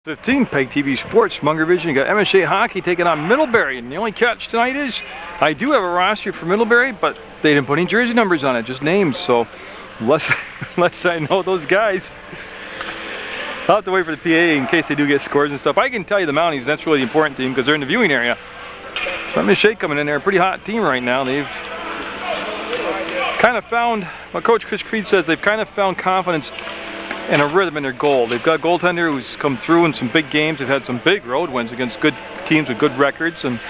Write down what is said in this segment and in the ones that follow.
15, PEGTV Sports, Munger Vision. You got MSJ Hockey taking on Middlebury, and the only catch tonight is I do have a roster for Middlebury, but they didn't put any jersey numbers on it, just names. So unless I know those guys, I'll have to wait for the PA in case they do get scores and stuff. I can tell you the Mounties, that's really the important team because they're in the viewing area. So MSJ coming in there, a pretty hot team right now. They've kind of found, what Coach Chris Creed says, they've kind of found confidence and a rhythm in their goal. They've got a goaltender who's come through in some big games. They've had some big road wins against good teams with good records, and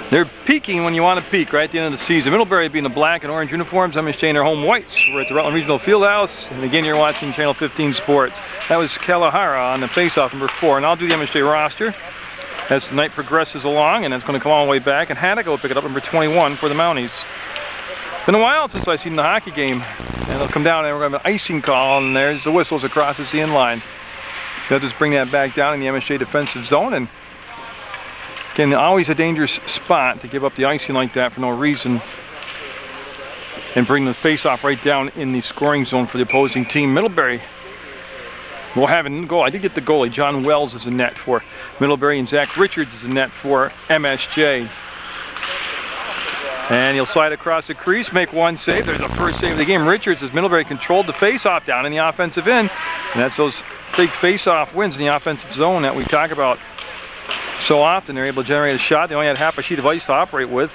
they're peaking when you want to peak right at the end of the season. Middlebury being the black and orange uniforms, MSJ in their home whites. We're at the Rutland Regional Fieldhouse, and again you're watching Channel 15 Sports. That was Kalahara on the faceoff number 4, and I'll do the MSJ roster as the night progresses along, and it's going to come all the way back, and Haddock will pick it up number 21 for the Mounties. Been a while since I've seen the hockey game, and they'll come down and we're going to have an icing call, and there's the whistles across the end line. They'll just bring that back down in the MSJ defensive zone, and again, always a dangerous spot to give up the icing like that for no reason and bring the face-off right down in the scoring zone for the opposing team. Middlebury will have a goal. I did get the goalie. John Wells is a net for Middlebury, and Zach Richards is a net for MSJ. And he'll slide across the crease, make one save. There's the first save of the game. Richards, as Middlebury controlled the face-off down in the offensive end. And that's those big face-off wins in the offensive zone that we talk about so often. They're able to generate a shot. They only had half a sheet of ice to operate with,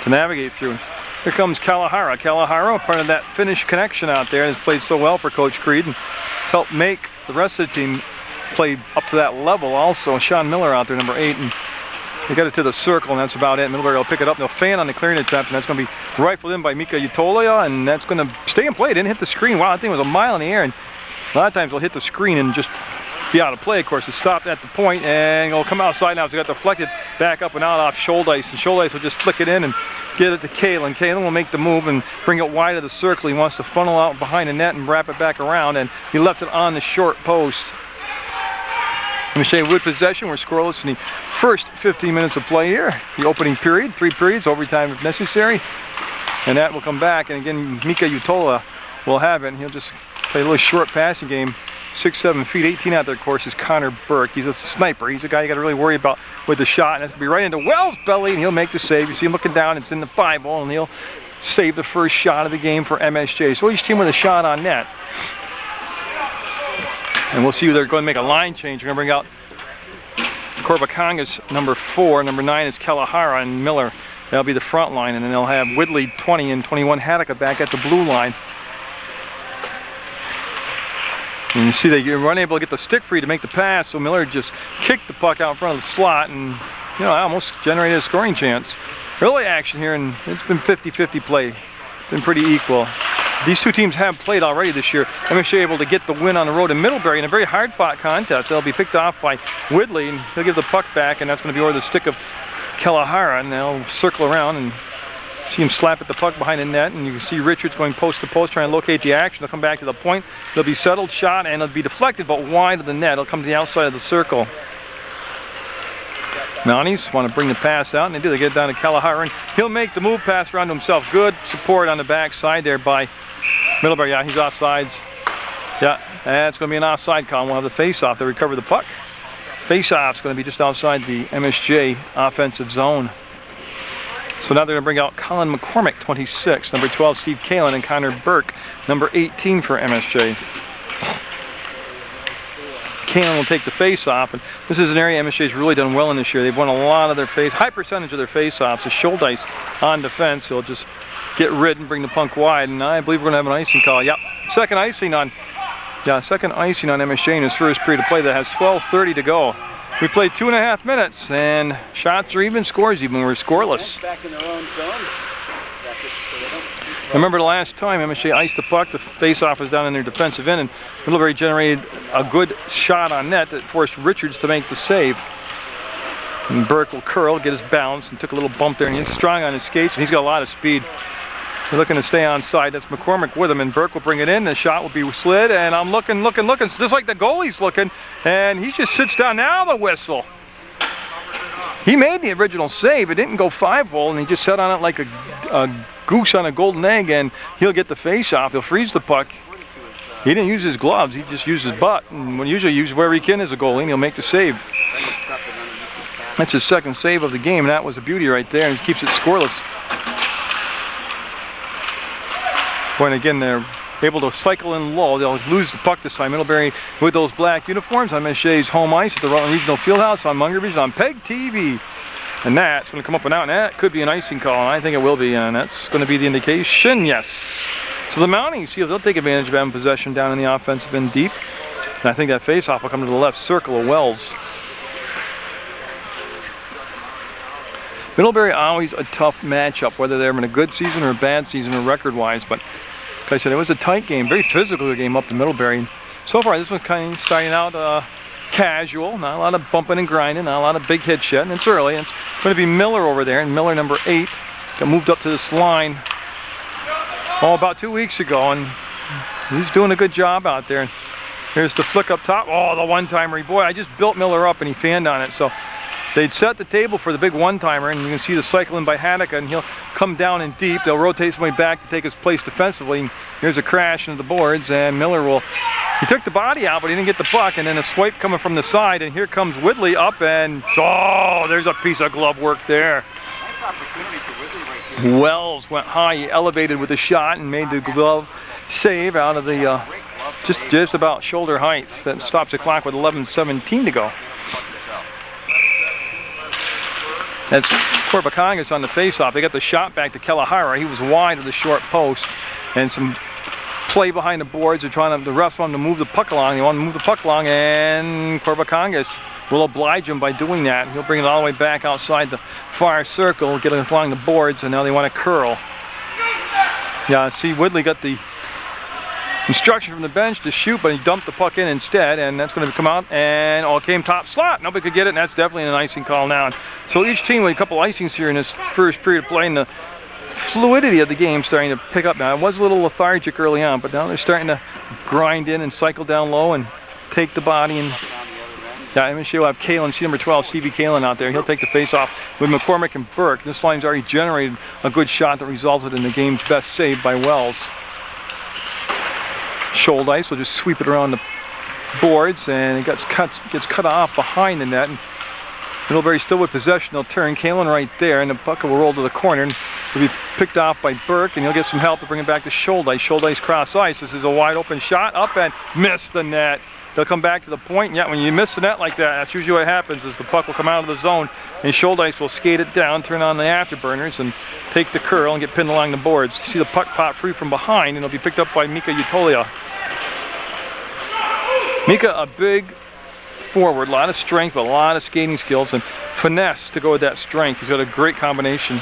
to navigate through. Here comes Kalahara. Kalahara, part of that Finnish connection out there, has played so well for Coach Creed and helped make the rest of the team play up to that level also. Sean Miller out there, number 8. And they got it to the circle, and that's about it. Middlebury will pick it up. They'll fan on the clearing attempt, and that's going to be rifled in by Mika Utolia, and that's going to stay in play. It didn't hit the screen. Wow, that thing was a mile in the air, and a lot of times they'll hit the screen and just be out of play. Of course, it stopped at the point, and it'll come outside now. So it got deflected back up and out off Scholdice, and Scholdice will just flick it in and get it to Kalen. Kalen will make the move and bring it wide of the circle. He wants to funnel out behind the net and wrap it back around, and he left it on the short post. MSJ with possession. We're scoreless in the first 15 minutes of play here. The opening period, 3 periods, overtime if necessary. And that will come back, and again, Mika Utola will have it, and he'll just play a little short passing game. 6'7" feet, 18 out there, of course, is Connor Burke. He's a sniper. He's a guy you got to really worry about with the shot, and that's going to be right into Wells' belly, and he'll make the save. You see him looking down, it's in the 5-hole, and he'll save the first shot of the game for MSJ. So each team with a shot on net. And we'll see who they're going to make a line change. They're going to bring out Corbakanga's number 4. Number 9 is Kalahara, and Miller. That'll be the front line. And then they'll have Whitley, 20, and 21 Haddock back at the blue line. And you see they were unable to get the stick free to make the pass, so Miller just kicked the puck out in front of the slot and, you know, almost generated a scoring chance. Early action here, and it's been 50-50 play. It's been pretty equal. These two teams have played already this year. MSJ able to get the win on the road in Middlebury in a very hard-fought contest. They'll be picked off by Whitley, and he'll give the puck back, and that's going to be over the stick of Kalahara, and they'll circle around and see him slap at the puck behind the net, and you can see Richards going post to post trying to locate the action. They'll come back to the point. They'll be settled shot, and it'll be deflected, but wide of the net. It'll come to the outside of the circle. Mounties want to bring the pass out, and they do. They get it down to Kalahara, and he'll make the move pass around to himself. Good support on the backside there by Middlebury. Yeah, he's offsides. Yeah, that's going to be an offside call. We'll have the face-off. They recover the puck. Face-off's going to be just outside the MSJ offensive zone. So now they're going to bring out Colin McCormick, 26, number 12, Steve Kalen, and Connor Burke, number 18 for MSJ. Kalen will take the face-off, and this is an area MSJ's really done well in this year. They've won a lot of their high percentage of their face-offs. So Scholdice on defense, he'll just get rid and bring the puck wide, and I believe we're going to have an icing call. Yep, second icing on MSJ in his first period of play. That has 12:30 to go. We played 2.5 minutes, and shots are even, scores even. We're scoreless. I remember the last time MSJ iced the puck, the face-off was down in their defensive end, and Middlebury generated a good shot on net that forced Richards to make the save. And Burke will curl, get his balance, and took a little bump there, and he's strong on his skates, and he's got a lot of speed. They're looking to stay on side. That's McCormick with him, and Burke will bring it in. The shot will be slid, and I'm looking, just like the goalie's looking, and he just sits down. Now the whistle. He made the original save. It didn't go 5-hole, and he just sat on it like a goose on a golden egg, and he'll get the face-off. He'll freeze the puck. He didn't use his gloves, he just used his butt. And when usually use wherever he can as a goalie, and he'll make the save. That's his second save of the game, and that was a beauty right there, and he keeps it scoreless. When again, they're able to cycle in low. They'll lose the puck this time. Middlebury with those black uniforms on MSJ's home ice at the Rutland Regional Fieldhouse on Munger Vision on PEGTV. And that's going to come up and out, and that could be an icing call, and I think it will be, and that's going to be the indication, yes. So the Mounties, see if they'll take advantage of having possession down in the offensive end deep. And I think that faceoff will come to the left circle of Wells. Middlebury always a tough matchup, whether they're in a good season or a bad season or record-wise, but like I said, it was a tight game, very physical game up to Middlebury. So far, this one's kind of starting out casual, not a lot of bumping and grinding, not a lot of big hits yet, and it's early. It's going to be Miller over there, and Miller, number 8, got moved up to this line about 2 weeks ago, and he's doing a good job out there. Here's the flick up top. Oh, the one-timer. Boy, I just built Miller up, and he fanned on it. So they'd set the table for the big one-timer, and you can see the cycle in by Hanukkah, and he'll come down in deep. They'll rotate somebody back to take his place defensively. Here's a crash into the boards, and Miller will... He took the body out, but he didn't get the puck, and then a swipe coming from the side, and here comes Whitley up, and oh, there's a piece of glove work there. Nice opportunity for Whitley right there. Wells went high, he elevated with the shot and made the glove save out of the just about shoulder height. That stops the clock with 11:17 to go. That's Corbacongas on the faceoff. They got the shot back to Kalahara. He was wide of the short post, and some play behind the boards. They're trying to, the refs want him to move the puck along. They want him to move the puck along, and Corbacongas will oblige him by doing that. He'll bring it all the way back outside the far circle, get it along the boards, and now they want to curl. Yeah, see, Woodley got the instruction from the bench to shoot, but he dumped the puck in instead, and that's going to come out, and it came top slot. Nobody could get it, and that's definitely an icing call now. So each team with a couple icings here in this first period of play, and the fluidity of the game starting to pick up now. It was a little lethargic early on, but now they're starting to grind in and cycle down low and take the body. And yeah, MSJ will have Kalen, see number 12, Stevie Kalen out there. He'll take the face-off with McCormick and Burke. This line's already generated a good shot that resulted in the game's best save by Wells. Scholdice will just sweep it around the boards, and it gets cut off behind the net. And Middlebury still with possession. They'll turn Kalen right there, and the puck will roll to the corner. And it'll be picked off by Burke, and he'll get some help to bring it back to Scholdice. Scholdice cross ice. This is a wide open shot up and missed the net. They'll come back to the point. Yeah, when you miss the net like that, that's usually what happens, is the puck will come out of the zone, and Scholdice will skate it down, turn on the afterburners, and take the curl and get pinned along the boards. You see the puck pop free from behind, and it'll be picked up by Mika Utolia. Mika, a big forward, a lot of strength, but a lot of skating skills and finesse to go with that strength. He's got a great combination.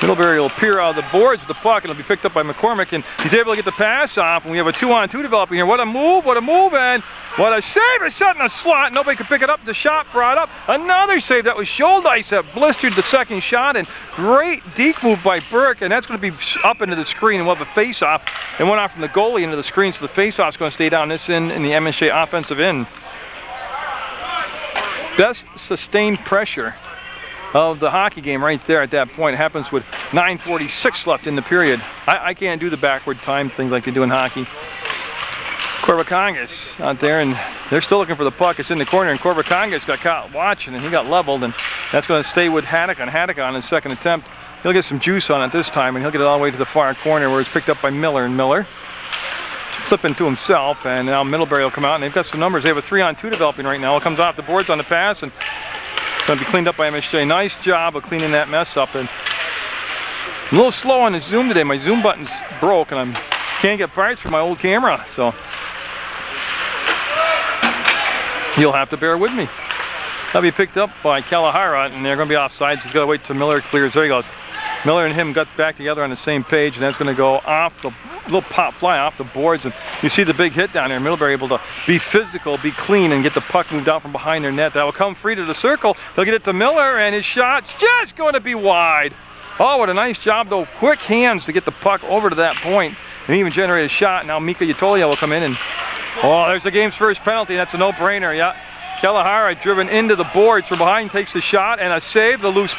Middlebury will peer out of the boards with the puck, and it'll be picked up by McCormick, and he's able to get the pass off, and we have a 2-on-2 developing here. What a move, and what a save! It's set in a slot. Nobody could pick it up. The shot brought up. Another save. That was Scholdice that blistered the second shot, and great deke move by Burke, and that's going to be up into the screen, and we'll have a face-off. It went off from the goalie into the screen, so the face-off's going to stay down this end in the MSJ offensive end. Best sustained pressure of the hockey game right there at that point. It happens with 9:46 left in the period. I can't do the backward time things like they do in hockey. Corbacongas out there, and they're still looking for the puck. It's in the corner, and Corbacongas got caught watching, and he got leveled, and that's going to stay with Hanukkah on his second attempt. He'll get some juice on it this time, and he'll get it all the way to the far corner where it's picked up by Miller, and Miller flipping to himself, and now Middlebury will come out, and they've got some numbers. They have a 3-on-2 developing right now. It comes off the boards on the pass, and going to be cleaned up by MSJ. Nice job of cleaning that mess up. And I'm a little slow on the zoom today. My zoom button's broke, and I can't get parts for my old camera, so you'll have to bear with me. That'll be picked up by Kalahara, and they're going to be offside. He's got to wait till Miller clears. There he goes. Miller and him got back together on the same page, and that's going to go off the little pop fly off the boards, and you see the big hit down there. Middlebury able to be physical, be clean, and get the puck moved out from behind their net. That will come free to the circle. They'll get it to Miller, and his shot's just going to be wide. Oh, what a nice job, though. Quick hands to get the puck over to that point, and even generate a shot. Now Mika Utolia will come in, and oh, there's the game's first penalty. That's a no-brainer. Yeah, Kalahara driven into the boards from behind, takes the shot, and a save. The loose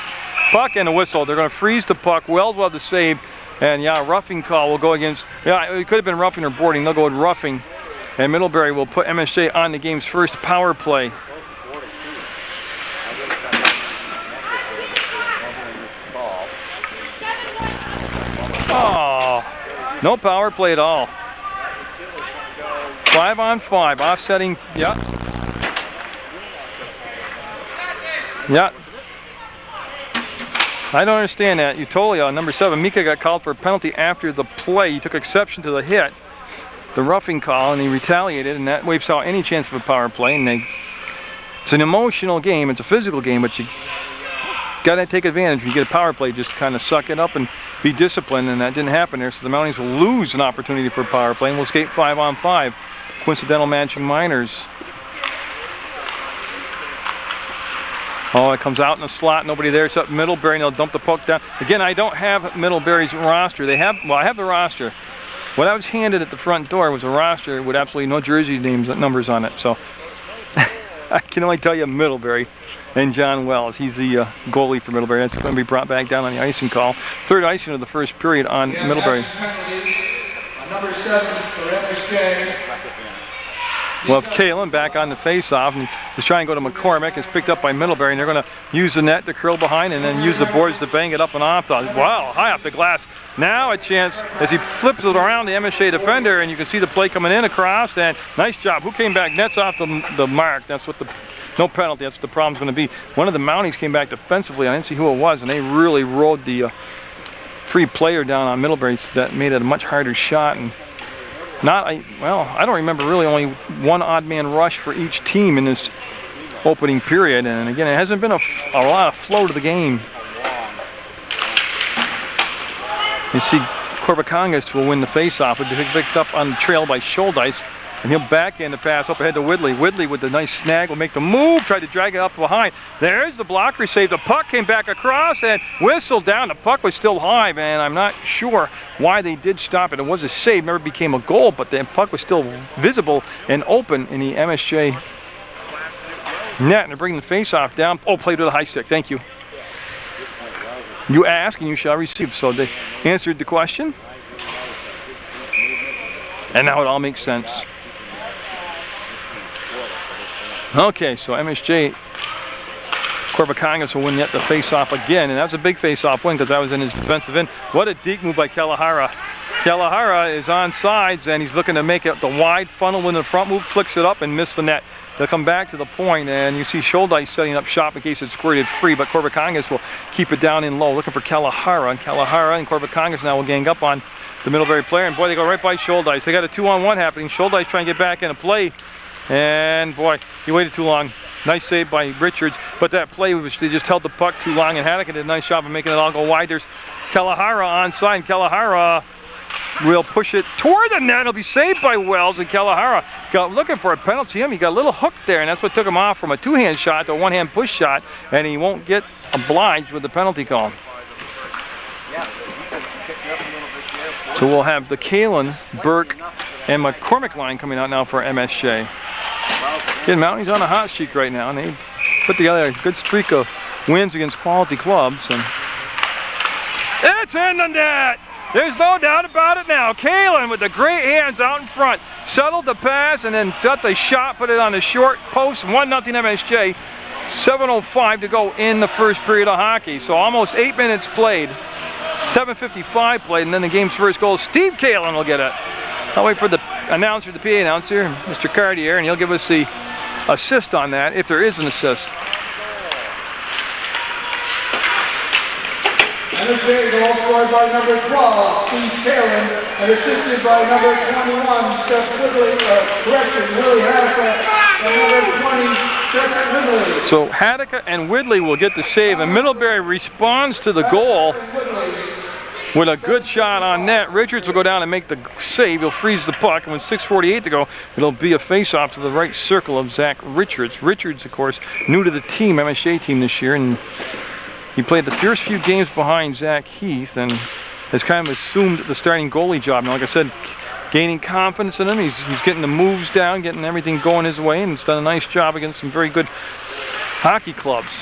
puck and a whistle. They're going to freeze the puck. Wells will have the save. And yeah, roughing call will go against, yeah, it could have been roughing or boarding. They'll go with roughing. And Middlebury will put MSJ on the game's first power play. Oh, no power play at all. 5-on-5, offsetting, yeah. Yeah. I don't understand that. Utolia, number 7, Mika got called for a penalty after the play. He took exception to the hit, the roughing call, and he retaliated, and that wipes out any chance of a power play. And it's an emotional game, it's a physical game, but you gotta take advantage. When you get a power play, just kind of suck it up and be disciplined, and that didn't happen there. So the Mounties will lose an opportunity for a power play, and will skate 5-on-5. Coincidental matching minors. Oh, it comes out in the slot, nobody there. It's up Middlebury, and they'll dump the puck down. Again, I don't have Middlebury's roster. They have, well, I have the roster. What I was handed at the front door was a roster with absolutely no jersey numbers on it. So I can only tell you Middlebury and John Wells. He's the goalie for Middlebury. That's going to be brought back down on the icing call. Third icing of the first period on Middlebury. Number 7 for MSJ. We'll have Kalen back on the face-off, and he's trying to go to McCormick. It's picked up by Middlebury, and they're going to use the net to curl behind and then use the boards to bang it up and off. Wow, high off the glass. Now a chance as he flips it around the MSJ defender, and you can see the play coming in across, and nice job. Who came back? Nets off the mark. That's what no penalty. That's what the problem's going to be. One of the Mounties came back defensively. I didn't see who it was, and they really rode the free player down on Middlebury. That made it a much harder shot. And well, I don't remember really, only one odd man rush for each team in this opening period. And again, it hasn't been a lot of flow to the game. You see Corbacongas will win the face-off. It'll be picked up on the trail by Scholdice, and he'll backhand the pass up ahead to Whitley. Whitley with the nice snag will make the move, tried to drag it up behind. There's the blocker save. The puck came back across and whistled down. The puck was still high, man. I'm not sure why they did stop it. It was a save, never became a goal, but the puck was still visible and open in the MSJ net. And they're bringing the face-off down. Oh, played with a high stick. Thank you. You ask and you shall receive. So they answered the question. And now it all makes sense. Okay, so MSJ, Corbacongas will win yet the face-off again, and that's a big face-off win because that was in his defensive end. What a deke move by Kalahara. Kalahara is on sides, and he's looking to make it the wide funnel in the front move, flicks it up and missed the net. They'll come back to the point, and you see Scholdice setting up shop in case it's squirted free, but Corbacongas will keep it down in low, looking for Kalahara, and Kalahara and Corbacongas now will gang up on the Middlebury player, and boy, they go right by Scholdice. They got a 2-on-1 happening. Scholdice trying to get back into play. And boy, he waited too long. Nice save by Richards, but that play, they just held the puck too long, and Haddock did a nice job of making it all go wide. There's Kalahara onside, and Kalahara will push it toward the net. It'll be saved by Wells, and Kalahara got looking for a penalty. He got a little hook there, and that's what took him off from a two-hand shot to a one-hand push shot, and he won't get obliged with the penalty call. So we'll have the Kalen, Burke, and McCormick line coming out now for MSJ. Again, Mounties on a hot streak right now, and they put together a good streak of wins against quality clubs. And it's in the net! There's no doubt about it now. Kalen with the great hands out in front. Settled the pass and then got the shot, put it on the short post. 1-0 MSJ. 7:05 to go in the first period of hockey. So almost 8 minutes played. 7:55 played, and then the game's first goal. Steve Kalen will get it. I'll wait for the announcer, the PA announcer, Mr. Cartier, and he'll give us the assist on that, if there is an assist. MSJ goal scored by number 12, Steve Kalen, and assisted by number 21, Seth Willie Haddock, and number 20, Seth Whitley. So Haddock and Whitley will get the save, and Middlebury responds to the goal with a good shot on net. Richards will go down and make the save. He'll freeze the puck, and with 6:48 to go, it'll be a face-off to the right circle of Zach Richards. Richards, of course, new to the team, MSJ team this year, and he played the first few games behind Zach Heath and has kind of assumed the starting goalie job. Now, like I said, gaining confidence in him. He's getting the moves down, getting everything going his way, and he's done a nice job against some very good hockey clubs.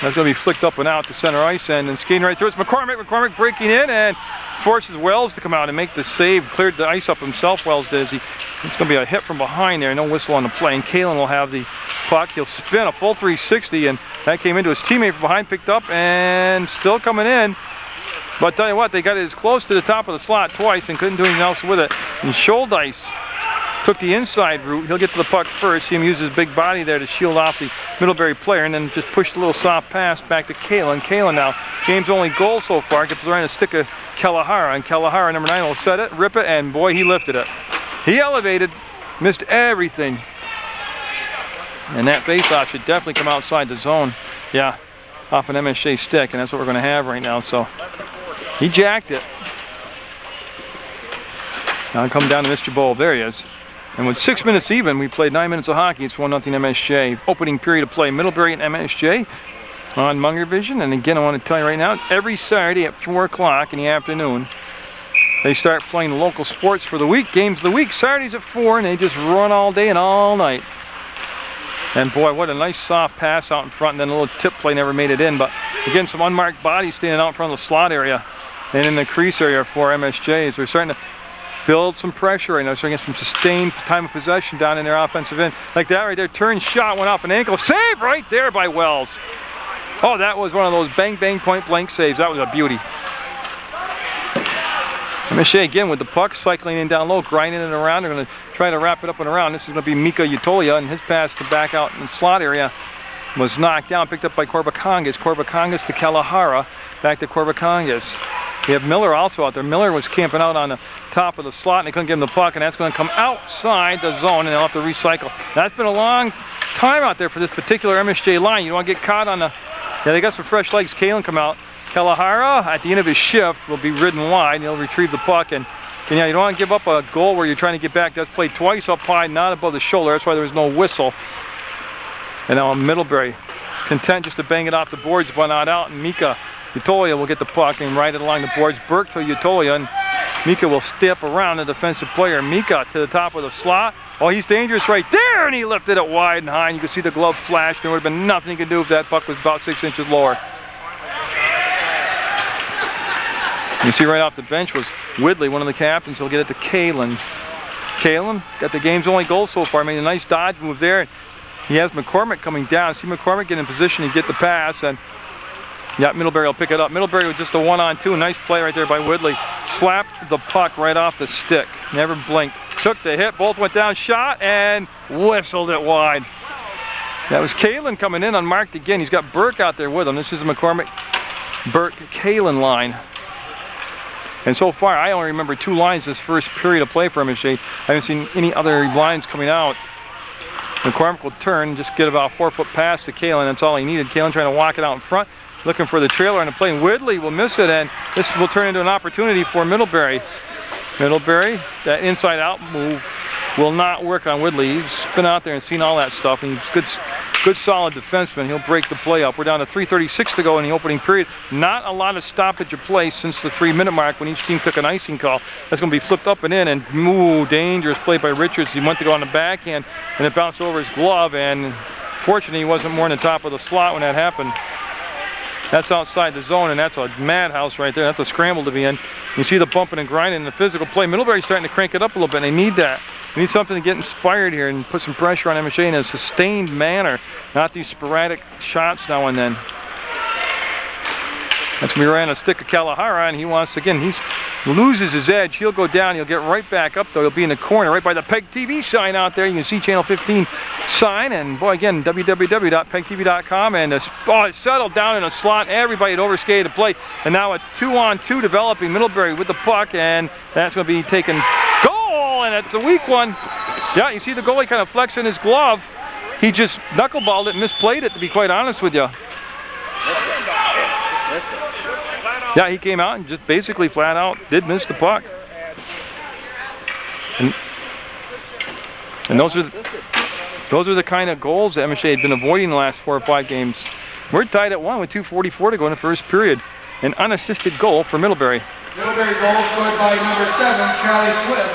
That's going to be flicked up and out to center ice, and skating right through. It's McCormick. McCormick breaking in, and forces Wells to come out and make the save. Cleared the ice up himself, Wells did. It's going to be a hit from behind there. No whistle on the play. And Kalen will have the puck. He'll spin a full 360, and that came into his teammate from behind, picked up, and still coming in. But tell you what, they got it as close to the top of the slot twice and couldn't do anything else with it. And Scholdice took the inside route. He'll get to the puck first. See him use his big body there to shield off the Middlebury player, and then just pushed a little soft pass back to Kalen. Kalen now, game's only goal so far, gets around a stick of Kalahara, and Kalahara, number 9, will set it, rip it, and boy, he lifted it. He elevated, missed everything. And that faceoff should definitely come outside the zone. Yeah, off an MSJ stick, and that's what we're going to have right now. So he jacked it. Now come down to Mr. Bowl. There he is. And with 6 minutes even, we played 9 minutes of hockey. It's 1-0 MSJ. Opening period of play, Middlebury and MSJ on Munger Vision. And again, I want to tell you right now, every Saturday at 4 o'clock in the afternoon, they start playing the local sports for the week, games of the week. Saturdays at 4, and they just run all day and all night. And boy, what a nice soft pass out in front, and then a little tip play never made it in. But again, some unmarked bodies standing out in front of the slot area and in the crease area for MSJs. They're starting to build some pressure right now, starting to get some sustained time of possession down in their offensive end. Like that right there, turn shot, went off an ankle. Save right there by Wells. Oh, that was one of those bang, bang, point blank saves. That was a beauty. MSJ again with the puck, cycling in down low, grinding it around. They're going to try to wrap it up and around. This is going to be Mika Utolia, and his pass to back out in the slot area was knocked down, picked up by Corbacongas. Corbacongas to Kalahara, back to Corbacongas. We have Miller also out there. Miller was camping out on the top of the slot, and they couldn't give him the puck, and that's going to come outside the zone, and they'll have to recycle. That's been a long time out there for this particular MSJ line. You don't want to get caught on the... Yeah, they got some fresh legs. Kalen come out. Kalahara, at the end of his shift, will be ridden wide, and he'll retrieve the puck. And yeah, you don't want to give up a goal where you're trying to get back. That's played twice up high, not above the shoulder. That's why there was no whistle. And now Middlebury content just to bang it off the boards, but not out, and Mika Utolia will get the puck and ride it along the boards. Burke to Utolia, and Mika will step around the defensive player. Mika to the top of the slot. Oh, he's dangerous right there, and he lifted it wide and high, and you can see the glove flash. There would have been nothing he could do if that puck was about 6 inches lower. You see right off the bench was Whitley, one of the captains. He'll get it to Kalen. Kalen got the game's only goal so far. Made a nice dodge move there. He has McCormick coming down. See McCormick get in position to get the pass, and yeah, Middlebury will pick it up. Middlebury with just a 1-on-2. Nice play right there by Whitley. Slapped the puck right off the stick. Never blinked. Took the hit. Both went down. Shot and whistled it wide. That was Kalen coming in unmarked again. He's got Burke out there with him. This is the McCormick, Burke, Kalen line. And so far, I only remember 2 lines this first period of play for MSJ. I haven't seen any other lines coming out. McCormick will turn, just get about a 4-foot pass to Kalen. That's all he needed. Kalen trying to walk it out in front, looking for the trailer on the play. Whitley will miss it, and this will turn into an opportunity for Middlebury. Middlebury, that inside-out move will not work on Whitley. He's been out there and seen all that stuff, and he's good solid defenseman. He'll break the play up. We're down to 3:36 to go in the opening period. Not a lot of stoppage of play since the 3-minute mark when each team took an icing call. That's going to be flipped up and in, and ooh, dangerous play by Richards. He went to go on the backhand, and it bounced over his glove, and fortunately he wasn't more than the top of the slot when that happened. That's outside the zone, and that's a madhouse right there. That's a scramble to be in. You see the bumping and grinding and the physical play. Middlebury's starting to crank it up a little bit, and they need that. We need something to get inspired here and put some pressure on MSJ in a sustained manner, not these sporadic shots now and then. That's going to be right on a stick of Kalahara, and he wants, again, he loses his edge. He'll go down. He'll get right back up, though. He'll be in the corner right by the PEGTV sign out there. You can see Channel 15 sign, and boy, again, www.pegtv.com, and it's settled down in a slot. Everybody had overskated the play, and now a 2-on-2 developing. Middlebury with the puck, and that's going to be taken goal, and it's a weak one. Yeah, you see the goalie kind of flexing his glove. He just knuckleballed it and misplayed it, to be quite honest with you. Yeah, he came out and just basically flat out did miss the puck. And those are the kind of goals that MSJ had been avoiding the last 4 or 5 games. We're tied at 1 with 2:44 to go in the first period. An unassisted goal for Middlebury. Middlebury goal scored by number 7, Charlie Swift.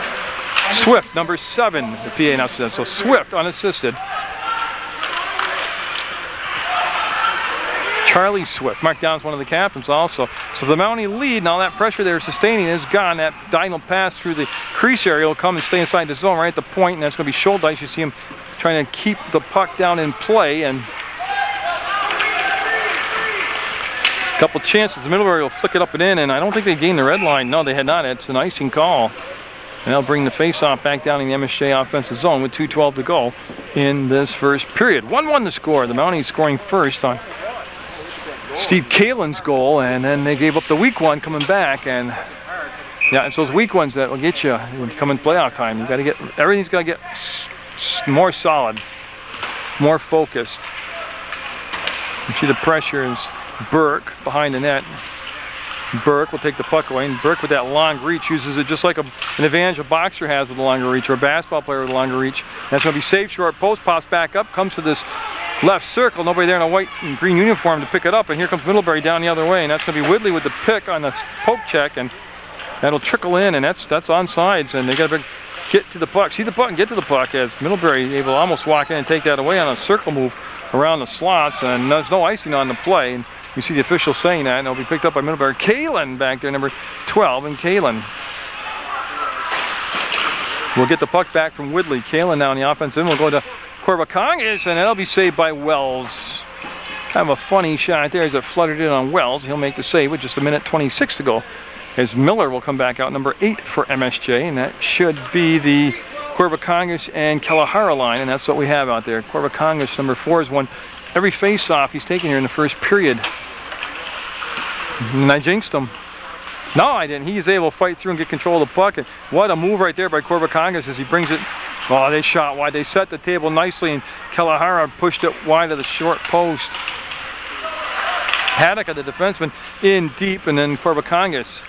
Swift, number 7, the PA announcer said. So Swift unassisted. Charlie Swift, marked down as one of the captains also. So the Mountie lead and all that pressure they're sustaining is gone. That diagonal pass through the crease area will come and stay inside the zone right at the point, and that's going to be shoulder ice. You see him trying to keep the puck down in play, and a couple chances. The Middlebury will flick it up and in, and I don't think they gained the red line. No, they had not. It's an icing call. And they'll bring the face-off back down in the MSJ offensive zone with 2:12 to go in this first period. 1-1 to score. The Mounties scoring first on Steve Kalin's goal, and then they gave up the weak one coming back. And yeah, it's those weak ones that will get you when you come in playoff time. You got to get everything's got to get more solid, more focused. You see the pressure is Burke behind the net. Burke will take the puck away, and Burke with that long reach uses it just like an advantage a boxer has with a longer reach, or a basketball player with a longer reach. That's going to be saved short post, pops back up, comes to this left circle, nobody there in a white and green uniform to pick it up, and here comes Middlebury down the other way, and that's going to be Woodley with the pick on the poke check, and that'll trickle in, and that's onside, and they got to get to the puck, see the puck and get to the puck, as Middlebury able to almost walk in and take that away on a circle move around the slots, and there's no icing on the play. And you see the official saying that, and it'll be picked up by Middlebury. Kalin back there, number 12, and Kalin will get the puck back from Woodley. Kalin now on the offensive end will go to Corbacongas, and that'll be saved by Wells. Kind of a funny shot there as it fluttered in on Wells. He'll make the save with just 1:26 to go. As Miller will come back out, number 8 for MSJ, and that should be the Corbacongas and Kalahara line, and that's what we have out there. Corbacongas, number 4, has won every face-off he's taken here in the first period. And I jinxed him. No, I didn't. He is able to fight through and get control of the puck. And what a move right there by Corbacongas as he brings it. Oh, they shot wide. They set the table nicely, and Kalahara pushed it wide of the short post. Haddock, the defenseman, in deep, and then Corbacongas.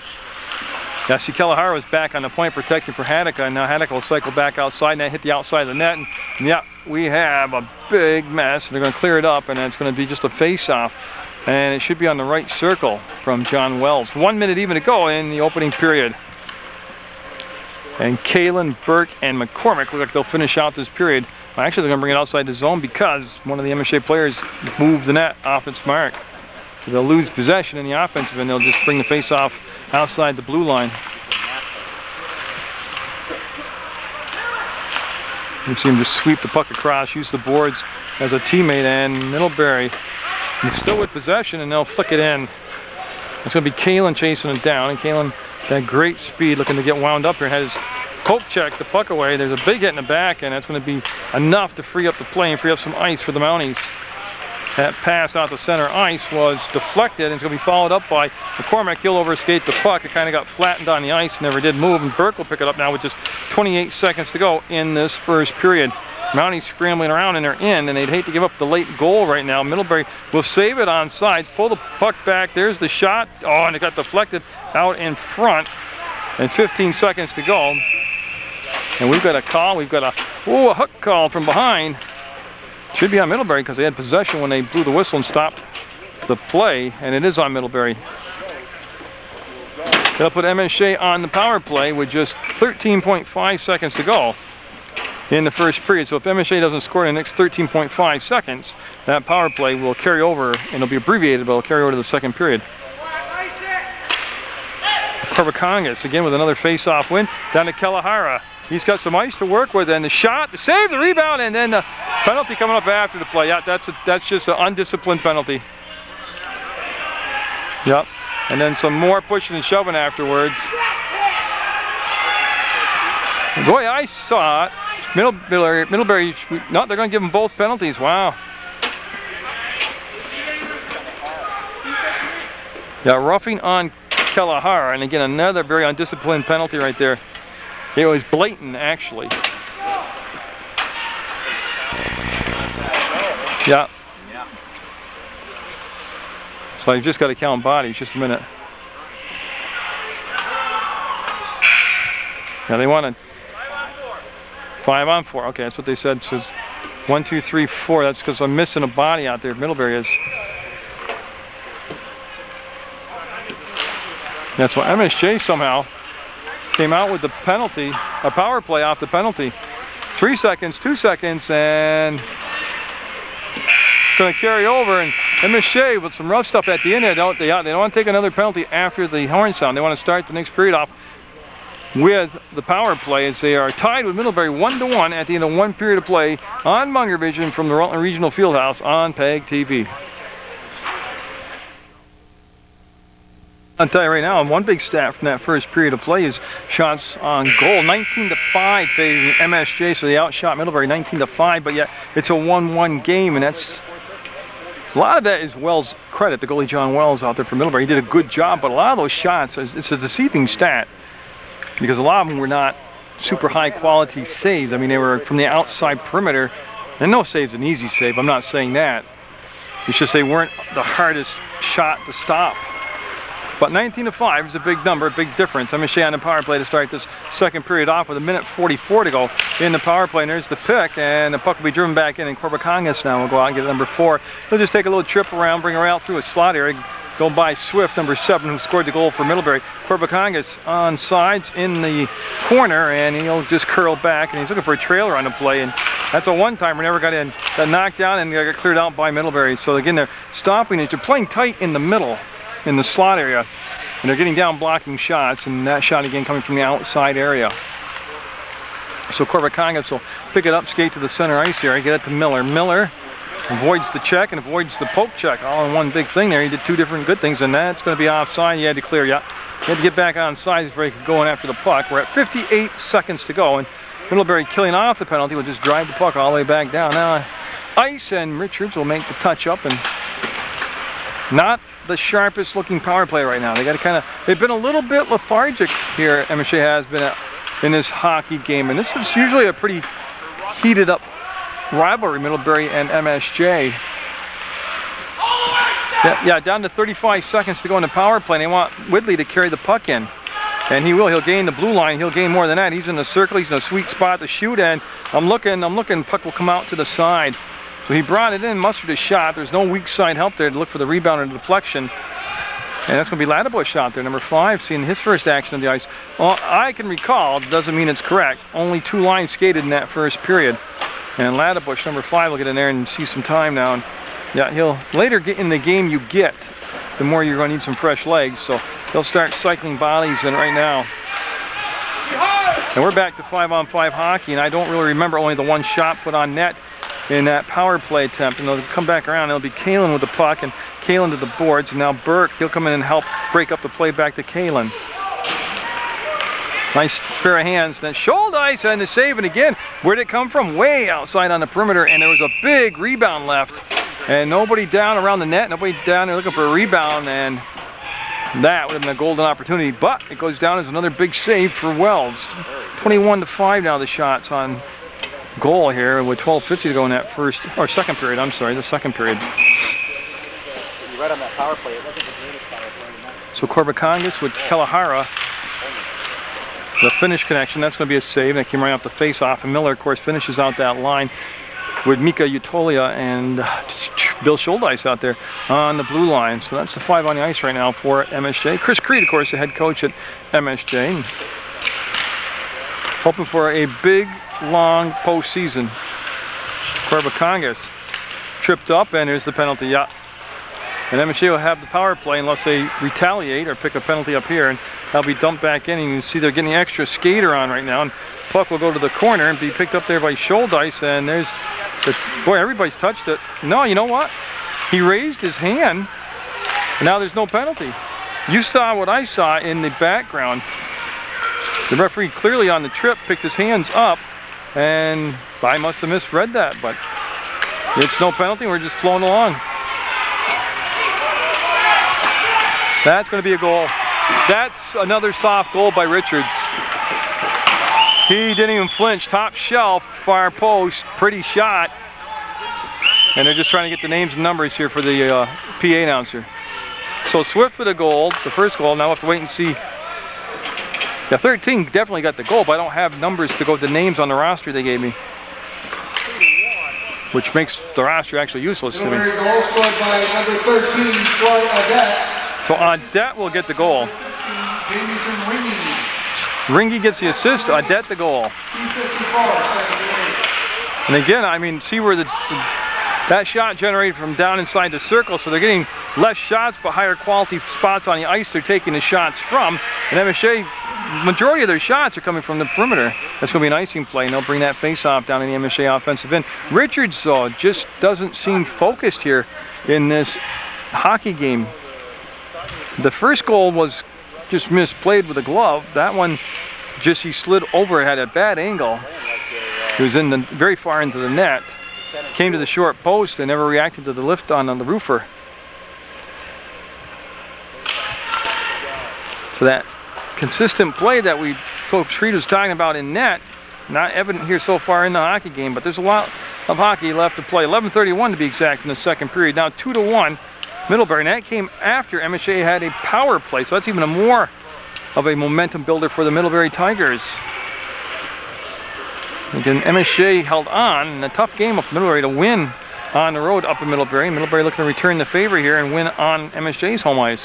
Yeah, see, Kalahara was back on the point protecting for Haddock, and now Haddock will cycle back outside, and that hit the outside of the net. And yeah, we have a big mess, and they're going to clear it up, and it's going to be just a face-off. And it should be on the right circle from John Wells. 1 minute even to go in the opening period. And Kalin, Burke, and McCormick look like they'll finish out this period. Well, actually, they're going to bring it outside the zone because one of the MSJ players moved the net off its mark. So they'll lose possession in the offensive, and they'll just bring the face-off outside the blue line. You see him just sweep the puck across, use the boards as a teammate, and Middlebury still with possession, and they'll flick it in. It's going to be Kalin chasing it down, and Kalin, that great speed, looking to get wound up here, had his poke check the puck away. There's a big hit in the back, and that's going to be enough to free up the play and free up some ice for the Mounties. That pass out to center ice was deflected, and it's going to be followed up by McCormick. He'll overskate the puck. It kind of got flattened on the ice, never did move, and Burke will pick it up now with just 28 seconds to go in this first period. Mounties scrambling around in their end, and they'd hate to give up the late goal right now. Middlebury will save it on side, pull the puck back. There's the shot. Oh, and it got deflected out in front, and 15 seconds to go. And we've got a call. We've got a hook call from behind. Should be on Middlebury because they had possession when they blew the whistle and stopped the play, and it is on Middlebury. They'll put MSJ on the power play with just 13.5 seconds to go in the first period. So if MSJ doesn't score in the next 13.5 seconds, that power play will carry over, and it'll be abbreviated, but it'll carry over to the second period. Corbacongas again with another face-off win down to Kalahara. He's got some ice to work with, and the shot, the save, the rebound, and then the penalty coming up after the play. Yeah, that's just an undisciplined penalty. Yep, and then some more pushing and shoving afterwards. The way I saw it, Middlebury, no, they're going to give them both penalties. Wow. Yeah, roughing on Kalahara, and again another very undisciplined penalty right there. It was blatant, actually. Yeah. So you've just got to count bodies. Just a minute. Yeah, they wanted 5 on 4. Okay, that's what they said. It says 1, 2, 3, 4. That's because I'm missing a body out there. Middlebury is. That's why MSJ somehow came out with the penalty, a power play off the penalty. 3 seconds, 2 seconds, and going to carry over, and MSJ with some rough stuff at the end there. They don't want to take another penalty after the horn sound. They want to start the next period off with the power play as they are tied with Middlebury 1-1 at the end of one period of play on Munger Vision from the Rutland Regional Fieldhouse on PEGTV. I'll tell you right now, one big stat from that first period of play is shots on goal. 19-5 favoring MSJ, so they outshot Middlebury 19-5, but yet it's a 1-1 game, and that's a lot of that is Wells' credit, the goalie John Wells out there for Middlebury. He did a good job, but a lot of those shots, it's a deceiving stat because a lot of them were not super high quality saves. I mean, they were from the outside perimeter, and no save's an easy save, I'm not saying that. It's just they weren't the hardest shot to stop. But 19-5 is a big number, a big difference. MSJ on the power play to start this second period off with 1:44 to go in the power play. And there's the pick, and the puck will be driven back in, and Corbacongas now will go out and get number 4. He'll just take a little trip around, bring her out through a slot area, go by Swift, number 7, who scored the goal for Middlebury. Corbacongas on sides in the corner, and he'll just curl back, and he's looking for a trailer on the play, and that's a one-timer, never got in. Got knocked down and got cleared out by Middlebury. So again, they're stopping it. They're playing tight in the middle, in the slot area, and they're getting down blocking shots, and that shot again coming from the outside area. So Corbacongas will pick it up, skate to the center ice area, get it to Miller. Miller avoids the check and avoids the poke check, all in one big thing there. He did two different good things, and that's going to be offside. He had to clear, yeah. He had to get back on side before he could go in after the puck. We're at 58 seconds to go, and Middlebury killing off the penalty will just drive the puck all the way back down. Now ice, and Richards will make the touch up, and not the sharpest looking power play right now. They got to kind of, they've been a little bit lethargic here. MSJ has been in this hockey game, and this is usually a pretty heated up rivalry, Middlebury and MSJ. Yeah, down to 35 seconds to go in the power play, and they want Whitley to carry the puck in, and he will. He'll gain the blue line. He'll gain more than that. He's in the circle. He's in a sweet spot to shoot, and I'm looking. Puck will come out to the side. So he brought it in, mustered his shot. There's no weak side help there to look for the rebound or the deflection. And that's going to be Ladebush out there, number 5, seeing his first action on the ice. Well, I can recall, doesn't mean it's correct, only 2 lines skated in that first period. And Ladebush, number 5, will get in there and see some time now. And yeah, he'll later get in the game you get, the more you're going to need some fresh legs. So he'll start cycling bodies in right now. And we're back to 5-on-5 hockey, and I don't really remember only the one shot put on net in that power play attempt, and they'll come back around. It'll be Kalen with the puck, and Kalen to the boards, and now Burke, he'll come in and help break up the play back to Kalen. Nice pair of hands, then shoulder ice and the save, and again, where'd it come from? Way outside on the perimeter, and there was a big rebound left, and nobody down around the net, nobody down there looking for a rebound, and that would have been a golden opportunity, but it goes down as another big save for Wells. 21-5 now the shots on goal here with 12:50 to go in that second period. I'm sorry, the second period. You're right on that power play. It wasn't the greatest power play. So Corbacongas with Kalahara, the finish connection. That's going to be a save. That came right off the face-off, and Miller, of course, finishes out that line with Mika Utolia and Bill Schuldice out there on the blue line. So that's the 5 on the ice right now for MSJ. Chris Creed, of course, the head coach at MSJ, hoping for a big, long postseason. Corbacongas tripped up, and there's the penalty. Yeah. And MSJ will have the power play unless they retaliate or pick a penalty up here, and that'll be dumped back in. And you can see they're getting the extra skater on right now, and puck will go to the corner and be picked up there by Schuldice, and there's the, boy, everybody's touched it. No, you know what? He raised his hand, and now there's no penalty. You saw what I saw in the background. The referee clearly on the trip picked his hands up, and I must have misread that, but it's no penalty. We're just flowing along. That's going to be a goal. That's another soft goal by Richards. He didn't even flinch. Top shelf, far post, pretty shot. And they're just trying to get the names and numbers here for the PA announcer. So Swift for the goal, the first goal. Now we'll have to wait and see. Yeah, 13 definitely got the goal, but I don't have numbers to go with the names on the roster they gave me, which makes the roster actually useless to me. Goal scored by number 13, Troy Audette. So Audette will get the goal. Ringy gets the assist, Audette the goal. And again, I mean, see where the That shot generated from down inside the circle, so they're getting less shots but higher quality spots on the ice they're taking the shots from. And MSJ, majority of their shots are coming from the perimeter. That's going to be an icing play, and they'll bring that face-off down in the MSJ offensive end. Richards, though, just doesn't seem focused here in this hockey game. The first goal was just misplayed with a glove. That one, just he slid over, had a bad angle. He was in the very far into the net. Came to the short post and never reacted to the lift on the roofer. So that consistent play that Coach Fried was talking about in net, not evident here so far in the hockey game, but there's a lot of hockey left to play. 11:31 to be exact in the second period. Now 2-1 Middlebury, and that came after MSJ had a power play, so that's even more of a momentum builder for the Middlebury Tigers. Again, MSJ held on in a tough game of Middlebury to win on the road up in Middlebury. Middlebury looking to return the favor here and win on MSJ's home ice.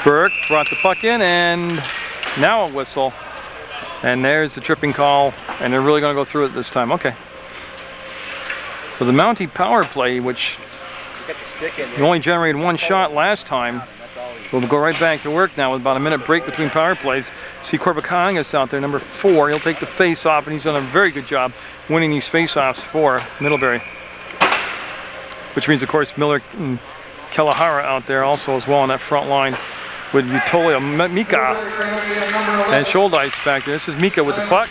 Burke brought the puck in, and now a whistle. And there's the tripping call, and they're really going to go through it this time. Okay. So the Mountie power play, which you only generated one shot last time, we'll go right back to work now with about a minute break between power plays. See Corbakangas out there, number 4. He'll take the face-off, and he's done a very good job winning these face-offs for Middlebury. Which means, of course, Miller and Kalahara out there also as well on that front line with Utolia, Mika, and Scholdice back there. This is Mika with the puck,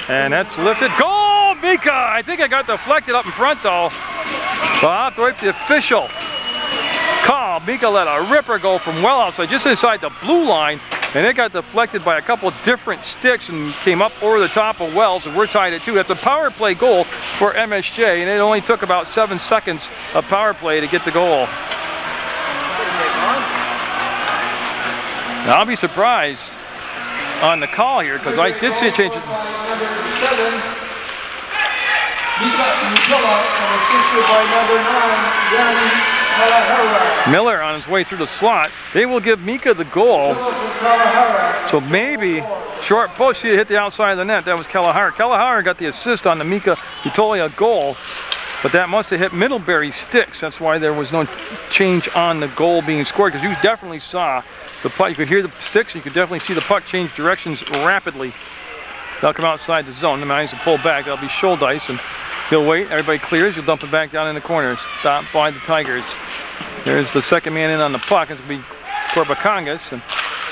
and that's lifted. Goal, Mika! I think I got deflected up in front, though. But I'll have to wait for the official call. Mika let a ripper go from well outside, just inside the blue line, and it got deflected by a couple different sticks and came up over the top of Wells, and we're tied at 2. That's a power play goal for MSJ, and it only took about 7 seconds of power play to get the goal. Now, I'll be surprised on the call here, because I did see a change. Miller on his way through the slot. They will give Mika the goal. So maybe short post, he hit the outside of the net. That was Kalahara. Kalahara got the assist on the Mika Utolia goal, but that must have hit Middlebury sticks. That's why there was no change on the goal being scored, because you definitely saw the puck. You could hear the sticks. You could definitely see the puck change directions rapidly. They'll come outside the zone. The Mounties will pull back. That'll be Scholdice, and he'll wait. Everybody clears. He'll dump it back down in the corner. Stopped by the Tigers. There's the second man in on the puck. It's going to be Corbakangas, and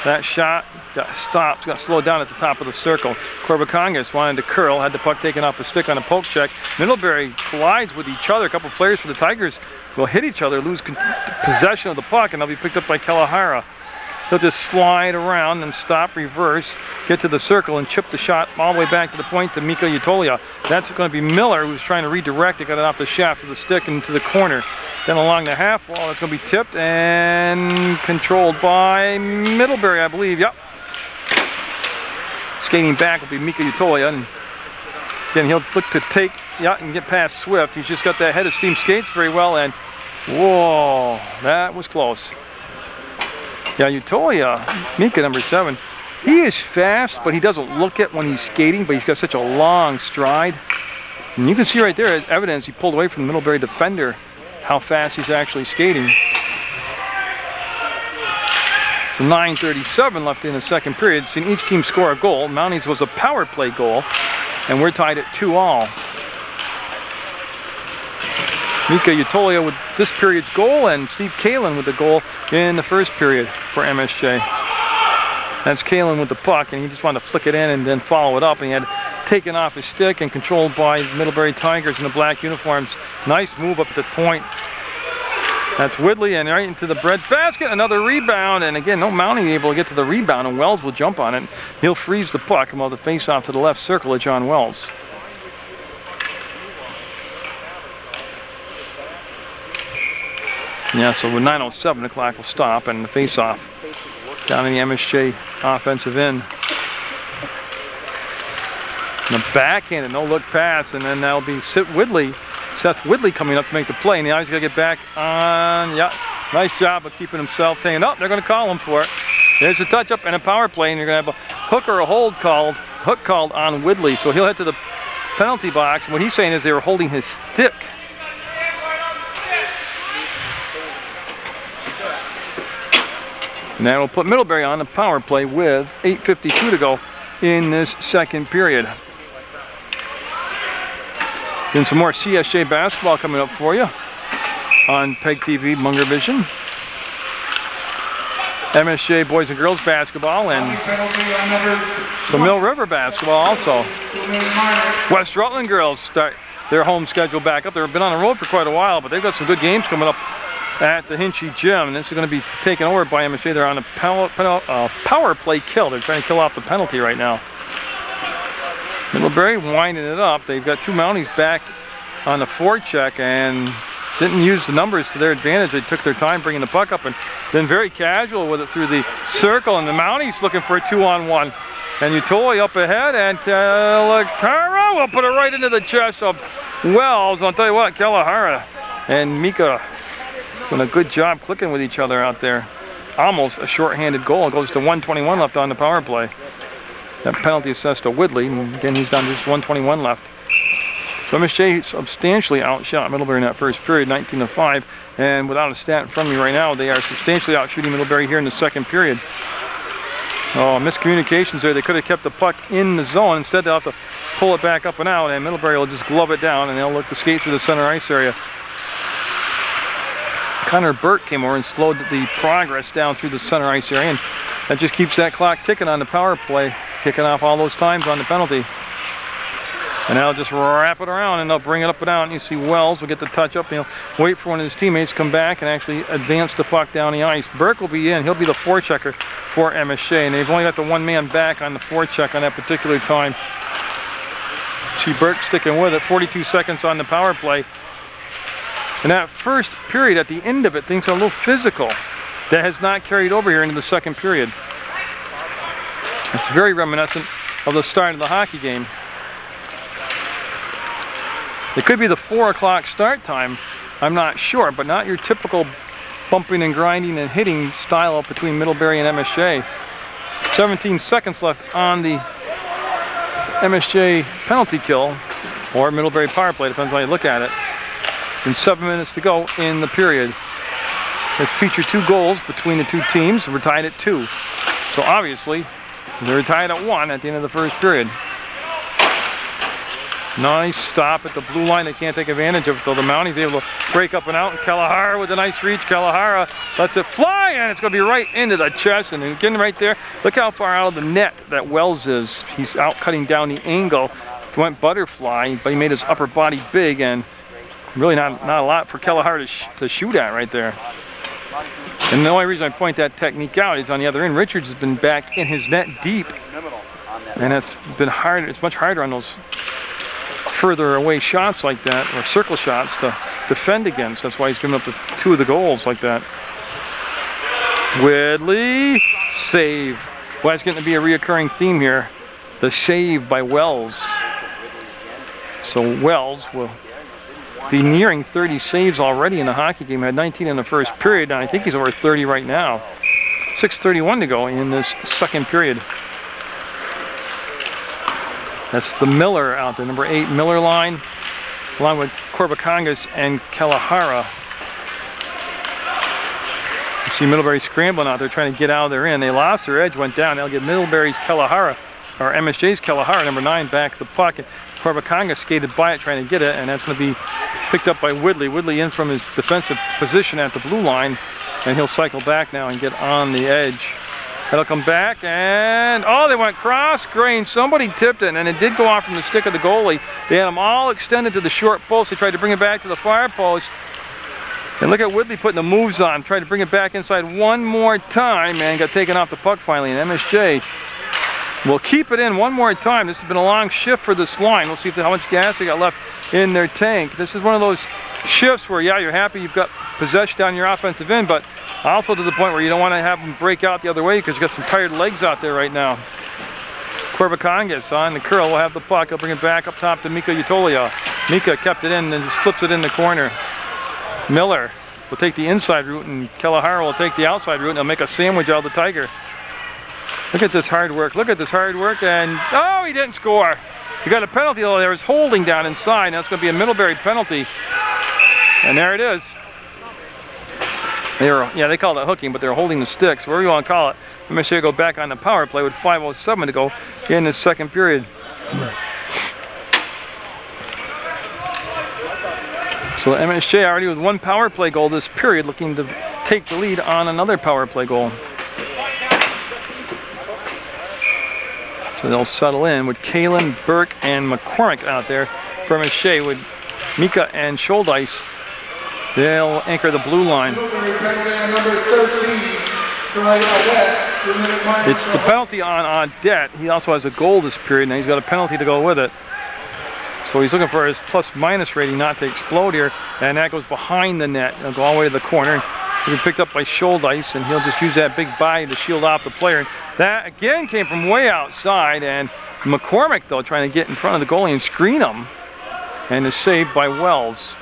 that shot got stopped, got slowed down at the top of the circle. Corbakangas wanted to curl, had the puck taken off the stick on a poke check. Middlebury collides with each other. A couple players for the Tigers will hit each other, lose possession of the puck, and they'll be picked up by Kalahara. He'll just slide around and stop, reverse, get to the circle, and chip the shot all the way back to the point to Mika Utolia. That's going to be Miller, who's trying to redirect it, got it off the shaft of the stick into the corner. Then along the half wall, it's going to be tipped and controlled by Middlebury, I believe. Yep. Skating back will be Mika Utolia, and again, he'll look to take, and get past Swift. He's just got that head of steam skates very well, and whoa, that was close. Yeah, Utolia, Mika, number 7, he is fast, but he doesn't look it when he's skating, but he's got such a long stride. And you can see right there, as evidence, he pulled away from the Middlebury defender, how fast he's actually skating. 9:37 left in the second period. Seen each team score a goal. Mounties was a power play goal, and we're tied at 2-2. Mika Utolia with this period's goal, and Steve Kalin with the goal in the first period for MSJ. That's Kalin with the puck, and he just wanted to flick it in and then follow it up, and he had taken off his stick and controlled by Middlebury Tigers in the black uniforms. Nice move up at the point. That's Woodley, and right into the bread basket. Another rebound, and again, no Mountie able to get to the rebound, and Wells will jump on it. He'll freeze the puck, and will the face off to the left circle of John Wells. Yeah, so with 9:07, the clock will stop, and the face-off down in the MSJ offensive end. And the backhand, no-look pass, and then that'll be Seth Woodley coming up to make the play, and now he's got to get back on. Yeah, nice job of keeping himself taken up. They're going to call him for it. There's a touch-up and a power play, and you're going to have a hook or a hold called, hook called on Woodley, so he'll head to the penalty box. And what he's saying is they were holding his stick. And that will put Middlebury on the power play with 8:52 to go in this second period. Then some more CSJ basketball coming up for you on PEGTV Munger Vision. MSJ boys and girls basketball and some Mill River basketball also. West Rutland girls start their home schedule back up. They've been on the road for quite a while, but they've got some good games coming up at the Hinchy Gym. And this is going to be taken over by MSJ. They're on a power play kill. They're trying to kill off the penalty right now. Middlebury winding it up. They've got two Mounties back on the forecheck and didn't use the numbers to their advantage. They took their time bringing the puck up and then very casual with it through the circle. And the Mounties looking for a 2-on-1. And Utoli up ahead, and Kalahara will put it right into the chest of Wells. I'll tell you what, Kalahara and Mika doing a good job clicking with each other out there. Almost a short-handed goal. It goes to 1:21 left on the power play. That penalty assessed to Woodley, and again he's down to just 1:21 left. So MSJ substantially outshot Middlebury in that first period, 19-5. And without a stat in front of me right now, they are substantially outshooting Middlebury here in the second period. Oh, miscommunications there. They could have kept the puck in the zone. Instead, they'll have to pull it back up and out, and Middlebury will just glove it down, and they'll look to skate through the center ice area. Connor Burt came over and slowed the progress down through the center ice area, and that just keeps that clock ticking on the power play, kicking off all those times on the penalty. And now just wrap it around, and they'll bring it up and out, and you see Wells will get the touch up, and he'll wait for one of his teammates to come back and actually advance the puck down the ice. Burke will be in. He'll be the forechecker for MSJ, and they've only got the one man back on the forecheck on that particular time. See Burke sticking with it, 42 seconds on the power play. And that first period, at the end of it, things are a little physical. That has not carried over here into the second period. It's very reminiscent of the start of the hockey game. It could be the 4 o'clock start time, I'm not sure, but not your typical bumping and grinding and hitting style between Middlebury and MSJ. 17 seconds left on the MSJ penalty kill, or Middlebury power play, depends on how you look at it. And 7 minutes to go in the period. Let's feature 2 goals between the two teams. We're tied at 2. So obviously, they're tied at 1 at the end of the first period. Nice stop at the blue line. They can't take advantage of it, though. The Mounties able to break up and out. And Kalahara with a nice reach. Kalahara lets it fly, and it's going to be right into the chest. And again, right there, look how far out of the net that Wells is. He's out cutting down the angle. He went butterfly, but he made his upper body big, and really not a lot for Kalahara to shoot at right there. And the only reason I point that technique out is on the other end, Richards has been back in his net deep, and it's been hard. It's much harder on those further away shots like that, or circle shots, to defend against. That's why he's given up the 2 of the goals like that. Whitley, save. Well, it's getting to be a reoccurring theme here. The save by Wells. So Wells will be nearing 30 saves already in the hockey game. Had 19 in the first period, and I think he's over 30 right now. 6:31 to go in this second period. That's the Miller out there, number 8 Miller line, along with Corbacongas and Kalahara. You see Middlebury scrambling out there, trying to get out of their end. They lost their edge, went down. They'll get Middlebury's Kalahara, or MSJ's Kalahara, number 9, back the puck. And Corbacongas skated by it, trying to get it, and that's going to be picked up by Woodley. Woodley in from his defensive position at the blue line, and he'll cycle back now and get on the edge. That'll come back, and oh, they went cross-grain. Somebody tipped it, and it did go off from the stick of the goalie. They had them all extended to the short post. They tried to bring it back to the far post. And look at Woodley putting the moves on, tried to bring it back inside one more time, and got taken off the puck finally. And MSJ will keep it in one more time. This has been a long shift for this line. We'll see how much gas they got left in their tank. This is one of those shifts where, yeah, you're happy you've got possession down your offensive end, but also to the point where you don't want to have them break out the other way because you've got some tired legs out there right now. Corbacongas on the curl will have the puck. He'll bring it back up top to Mika Utolia. Mika kept it in and just flips it in the corner. Miller will take the inside route, and Kalahara will take the outside route, and they'll make a sandwich out of the Tiger. Look at this hard work. Look at this hard work, and oh, he didn't score. We got a penalty though. There was holding down inside. That's going to be a Middlebury penalty. And there it is. They called it hooking, but they're holding the sticks. Whatever you want to call it. MSJ go back on the power play with 5:07 to go in the second period. So MSJ already with one power play goal this period, looking to take the lead on another power play goal. So they'll settle in with Kalen, Burke, and McCormick out there for MSJ with Mika and Scholdice. They'll anchor the blue line. It's the penalty on Audette. He also has a goal this period, and he's got a penalty to go with it. So he's looking for his plus-minus rating not to explode here, and that goes behind the net. He'll go all the way to the corner. He'll be picked up by Scholdice, and he'll just use that big body to shield off the player. That, again, came from way outside, and McCormick, though, trying to get in front of the goalie and screen him, and is saved by Wells.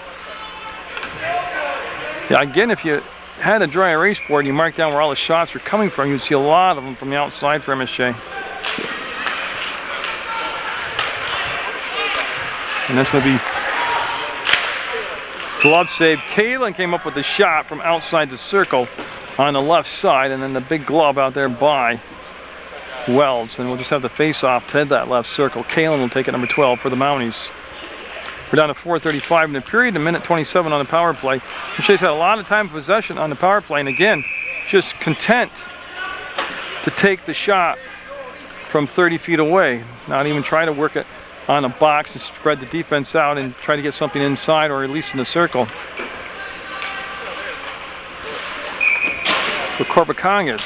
Yeah, again, if you had a dry erase board and you marked down where all the shots were coming from, you'd see a lot of them from the outside for MSJ. And that's going to be glove save. Kalen came up with the shot from outside the circle on the left side, and then the big glove out there by Wells. And we'll just have the face-off to head that left circle. Kalen will take it number 12 for the Mounties. We're down to 4:35 in the period, a minute 27 on the power play. MSJ's had a lot of time possession on the power play, and again, just content to take the shot from 30 feet away. Not even try to work it on a box and spread the defense out and try to get something inside or at least in the circle. So Corbacongas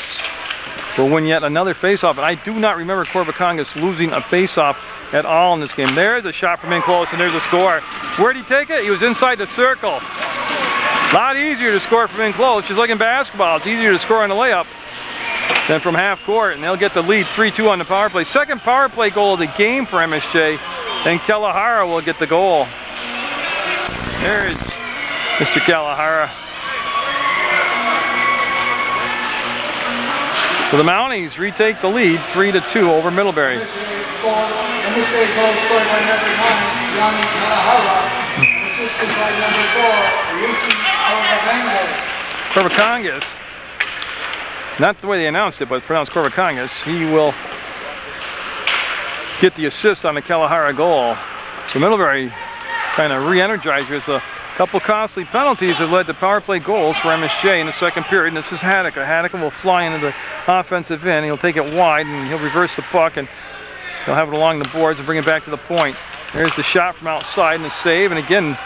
will win yet another faceoff, and I do not remember Corbacongas losing a faceoff at all in this game. There's a shot from in close, and there's a score. Where'd he take it? He was inside the circle. A lot easier to score from in close. Just like in basketball, it's easier to score on a layup than from half court, and they'll get the lead 3-2 on the power play. Second power play goal of the game for MSJ, and Kalahara will get the goal. There's Mr. Kalahara. So the Mounties retake the lead 3-2 over Middlebury. MSJ goal scored by number 9, Yanni Kalahara, assisted by number 4, Lucy Corbacongas. Not the way they announced it, but it's pronounced Corbacongas. He will get the assist on the Kalahara goal. So Middlebury kind of re-energized. There's a couple costly penalties that led to power play goals for MSJ in the second period. And this is Hadaka. Hadaka will fly into the offensive end. He'll take it wide, and he'll reverse the puck, and he'll have it along the boards and bring it back to the point. There's the shot from outside and the save. And again,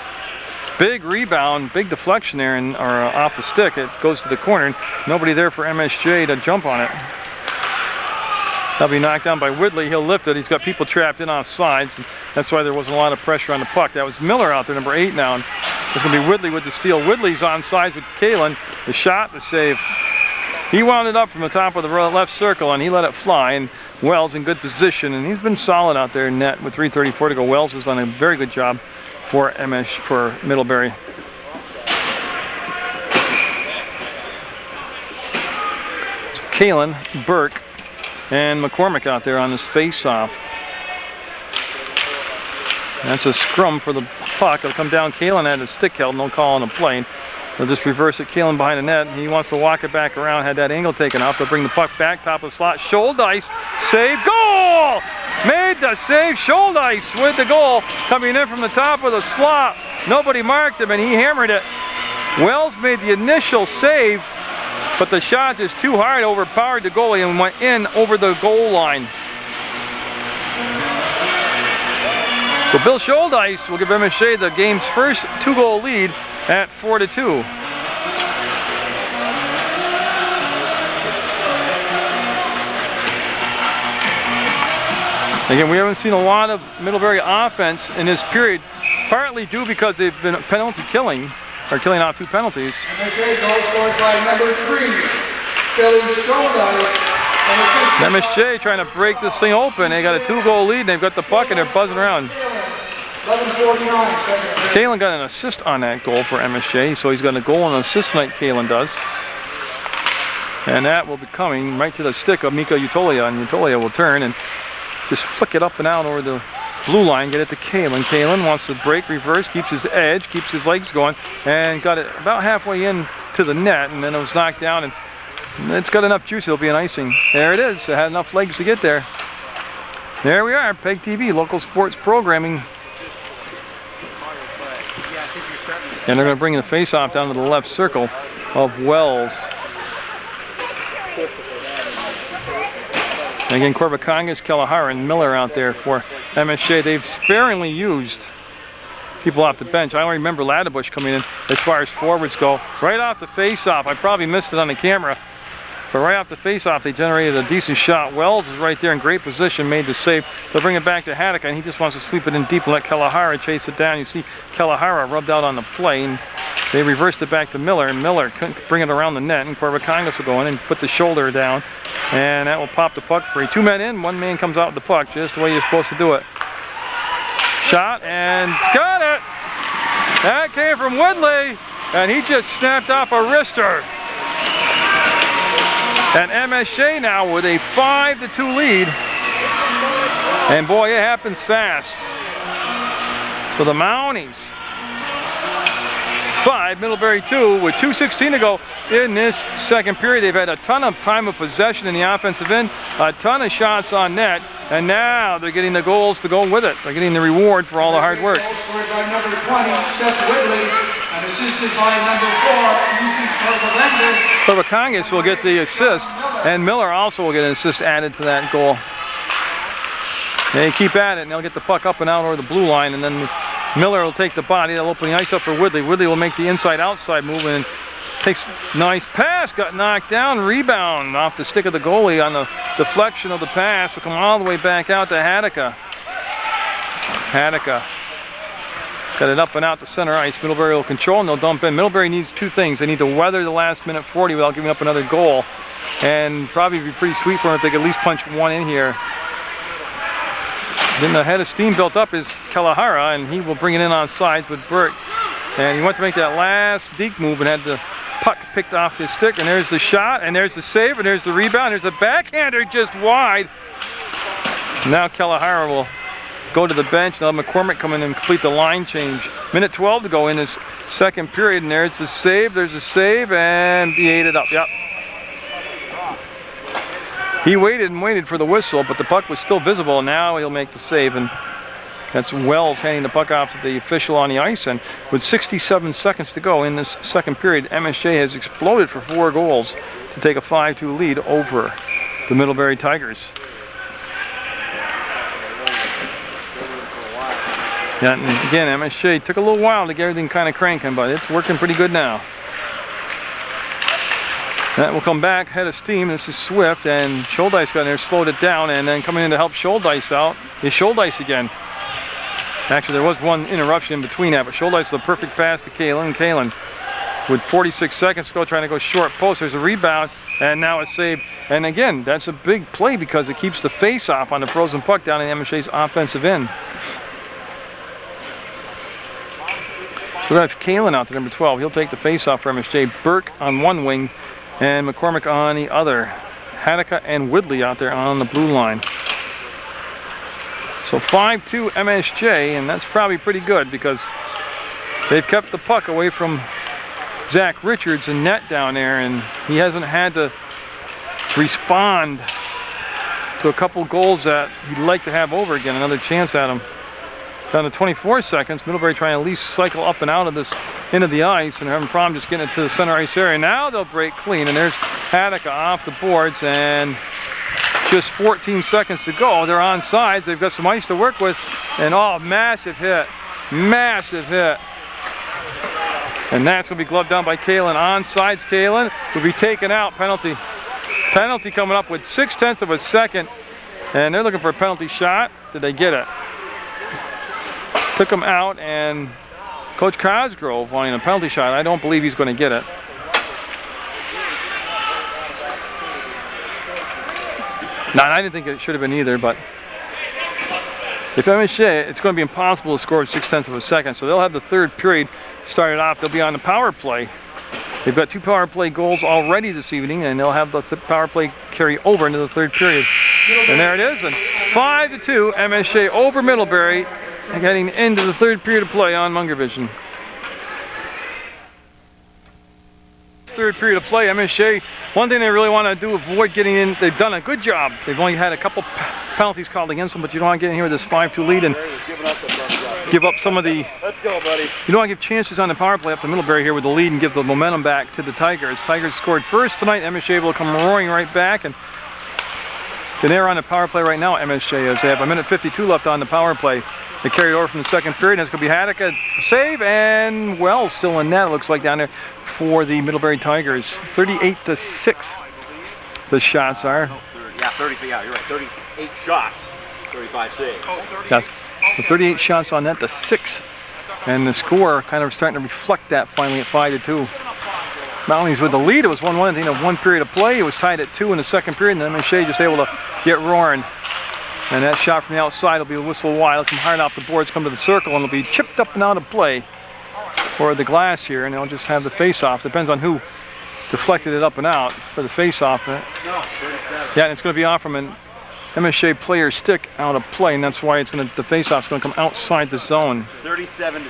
big rebound, big deflection there, and or off the stick. It goes to the corner, and nobody there for MSJ to jump on it. That'll be knocked down by Whitley. He'll lift it. He's got people trapped in off sides, and that's why there wasn't a lot of pressure on the puck. That was Miller out there, number 8 now. And it's going to be Whitley with the steal. Whitley's on sides with Kalen. The shot, the save. He wound it up from the top of the left circle, and he let it fly. And Wells in good position, and he's been solid out there in net with 3:34 to go. Wells has done a very good job for Middlebury. So Kalen, Burke, and McCormick out there on this face-off. That's a scrum for the puck. It'll come down. Kalen had his stick held, no call on a play. They'll just reverse it. Kalen behind the net. He wants to walk it back around. Had that angle taken off. They'll bring the puck back, top of the slot. Scholdice, save, goal! Made the save. Scholdice with the goal, coming in from the top of the slot. Nobody marked him, and he hammered it. Wells made the initial save, but the shot just too hard, overpowered the goalie, and went in over the goal line. So Bill Scholdice will give MSJ the game's first 2-goal lead at 4-2. Again, we haven't seen a lot of Middlebury offense in this period, partly due because they've been penalty killing, or killing off 2 penalties. MSJ goal scored by number 3, Billy Scholdice. MSJ trying to break this thing open. They got a 2-goal lead, and they've got the puck, and they're buzzing around. 11:49, second period. Kalen got an assist on that goal for MSJ, so he's got a goal and an assist tonight, Kalen does. And that will be coming right to the stick of Mika Utolia, and Utolia will turn and just flick it up and out over the blue line, get it to Kalen. Kalen wants to break, reverse, keeps his edge, keeps his legs going, and got it about halfway in to the net, and then it was knocked down, and it's got enough juice, it'll be an icing. There it is, it had enough legs to get there. There we are, PEGTV, local sports programming. And they're going to bring the face-off down to the left circle of Wells. And again, Corvacongas, Kalahara, and Miller out there for MSJ. They've sparingly used people off the bench. I don't remember Laddebush coming in as far as forwards go. Right off the face-off, I probably missed it on the camera, but right off the face-off, they generated a decent shot. Wells is right there in great position, made the save. They'll bring it back to Haddock, and he just wants to sweep it in deep and let Kalahara chase it down. You see Kalahara rubbed out on the play, and they reversed it back to Miller, and Miller couldn't bring it around the net, and Corvacongas will go in and put the shoulder down, and that will pop the puck free. 2 men in, 1 man comes out with the puck, just the way you're supposed to do it. Shot, and got it! That came from Woodley, and he just snapped off a wrister. And MSJ now with a 5-2 lead. And boy, it happens fast. For the Mounties. 5, Middlebury 2, with 2:16 to go in this second period. They've had a ton of time of possession in the offensive end, a ton of shots on net, and now they're getting the goals to go with it. They're getting the reward for all the hard work. Scored by number 20, Seth Whitley, and assisted by number 4, Lucy Corvacongas. Corvacongas will get the assist, and Miller also will get an assist added to that goal. They keep at it, and they'll get the puck up and out over the blue line, and then Miller will take the body. They'll open the ice up for Woodley. Woodley will make the inside-outside move and takes nice pass. Got knocked down. Rebound off the stick of the goalie on the deflection of the pass. Will come all the way back out to Haddock. Haddock got it up and out to center ice. Middlebury will control, and they'll dump in. Middlebury needs 2 things. They need to weather the last minute 40 without giving up another goal, and probably be pretty sweet for them if they could at least punch 1 in here. Then the head of steam built up is Kalahara, and he will bring it in on sides with Burke. And he went to make that last deke move and had the puck picked off his stick. And there's the shot, and there's the save, and there's the rebound. There's a backhander just wide. Now Kalahara will go to the bench. Now McCormick come in and complete the line change. Minute 12 to go in this second period, and there's the save. There's a save, and he ate it up. Yep. He waited and waited for the whistle, but the puck was still visible, and now he'll make the save, and that's Wells handing the puck off to the official on the ice. And with 67 seconds to go in this second period, MSJ has exploded for 4 goals to take a 5-2 lead over the Middlebury Tigers. Yeah, and again, MSJ took a little while to get everything kind of cranking, but it's working pretty good now. That will come back, head of steam. This is Swift, and Scholdice got in there, slowed it down, and then coming in to help Scholdice out is Scholdice again. Actually, there was one interruption in between that, but Scholdice the perfect pass to Kalen. Kalen with 46 seconds to go, trying to go short post. There's a rebound, and now a save. And again, that's a big play because it keeps the face-off on the frozen puck down in MSJ's offensive end. So we have Kalen out to number 12. He'll take the face-off for MSJ. Burke on one wing, and McCormick on the other. Haddock and Woodley out there on the blue line. So 5-2 MSJ, and that's probably pretty good because they've kept the puck away from Zach Richards and net down there, and he hasn't had to respond to a couple goals that he'd like to have over again. Another chance at him. Down to 24 seconds. Middlebury trying to at least cycle up and out of this into the ice, and they're having a problem just getting it to the center ice area. Now they'll break clean, and there's Haddock off the boards, and just 14 seconds to go. They're on sides. They've got some ice to work with, and oh, massive hit. Massive hit. And that's going to be gloved down by Kalen. On sides, Kalen will be taken out. Penalty. Penalty coming up with 0.6 of a second, and they're looking for a penalty shot. Did they get it? Took him out, and Coach Cosgrove wanting a penalty shot. I don't believe he's going to get it. No, I didn't think it should have been either, but if MSJ, it's going to be impossible to score with 0.6 of a second, so they'll have the third period started off. They'll be on the power play. They've got 2 power play goals already this evening, and they'll have the power play carry over into the third period. And there it is, and 5-2, MSJ over Middlebury, getting into the third period of play on Munger Vision. Third period of play, MSJ, one thing they really want to do, avoid getting in. They've done a good job. They've only had a couple penalties called against them, but you don't want to get in here with this 5-2 lead and give up some of the... Let's go, buddy. You don't want to give chances on the power play up to Middlebury here with the lead and give the momentum back to the Tigers. Tigers scored first tonight. MSJ will come roaring right back, and they're on the power play right now. MSJ is. They have 1:52 left on the power play. They carried over from the second period. It's going to be Haddock a save, and Wells still in net, it looks like, down there for the Middlebury Tigers. 38-6 the shots are. Yeah, 30, yeah, you're right. 38 shots, 35 saves. Yeah, so 38 shots on net to 6. And the score kind of starting to reflect that finally at 5-2. Mounties with the lead. It was 1-1 at the end of one period of play. It was tied at 2 in the second period, and then MSJ just able to get roaring. And that shot from the outside will be whistled wide. It'll come hard off the boards, come to the circle, and it'll be chipped up and out of play for the glass here, and they'll just have the face-off. Depends on who deflected it up and out for the face-off. Yeah, and it's going to be off from an MSJ player's stick out of play, and that's why it's going to, the face-off's going to come outside the zone. 37-6.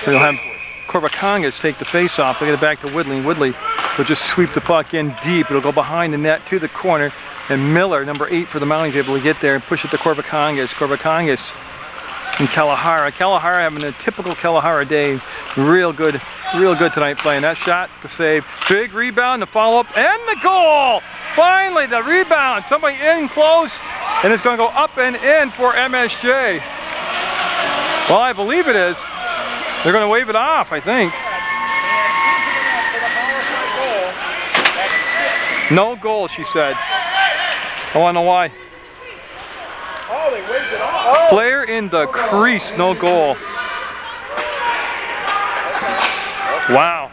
So you'll have Corbacongas take the face-off. They'll get it back to Woodley, and Woodley will just sweep the puck in deep. It'll go behind the net to the corner, and Miller, number 8 for the Mounties, able to get there and push it to Corbacongas. Corbacongas and Kalahara. Kalahara having a typical Kalahara day. Real good tonight playing. That shot, the save, big rebound, the follow-up, and the goal! Finally, the rebound. Somebody in close, and it's going to go up and in for MSJ. Well, I believe it is. They're going to wave it off, I think. No goal, she said. I want to know why. Oh, they waved it off. Player in the crease, no goal. Wow.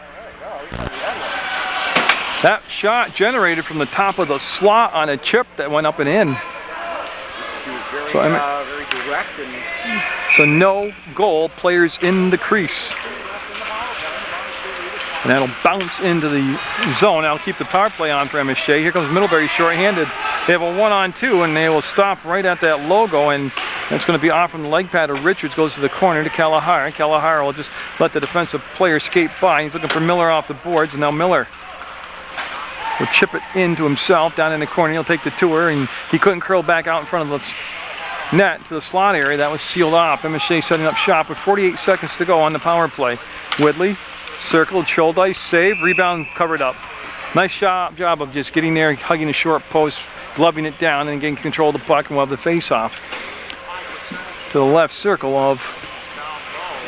That shot generated from the top of the slot on a chip that went up and in. So, very direct and so no goal, players in the crease. And that'll bounce into the zone. That'll keep the power play on for MSJ. Here comes Middlebury shorthanded. They have a 1-on-2, and they will stop right at that logo, and it's going to be off from the leg pad of Richards, goes to the corner to Kalahara. Kalahara will just let the defensive player skate by. He's looking for Miller off the boards, and now Miller will chip it into himself down in the corner. He'll take the tour, and he couldn't curl back out in front of the net to the slot area. That was sealed off. MSJ setting up shop with 48 seconds to go on the power play. Whitley circled, Scholdice, save, rebound covered up. Nice job of just getting there, hugging the short post, gloving it down, and getting control of the puck, and we'll have the face-off. To the left circle of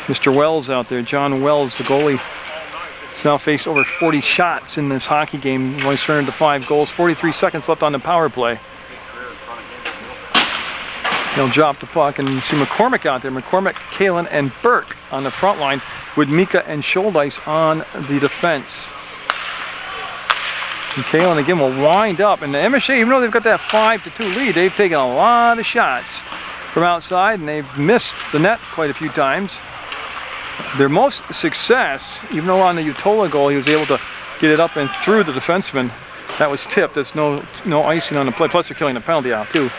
Mr. Wells out there. John Wells, the goalie, has now faced over 40 shots in this hockey game. Only surrendered to 5 goals. 43 seconds left on the power play. He'll drop the puck, and you see McCormick out there. McCormick, Kalen, and Burke on the front line with Mika and Scholdice on the defense. And Kalen again will wind up, and the MSJ, even though they've got that 5-2 lead, they've taken a lot of shots from outside, and they've missed the net quite a few times. Their most success, even though on the Utola goal he was able to get it up and through the defenseman, that was tipped. There's no icing on the play. Plus they're killing the penalty out too,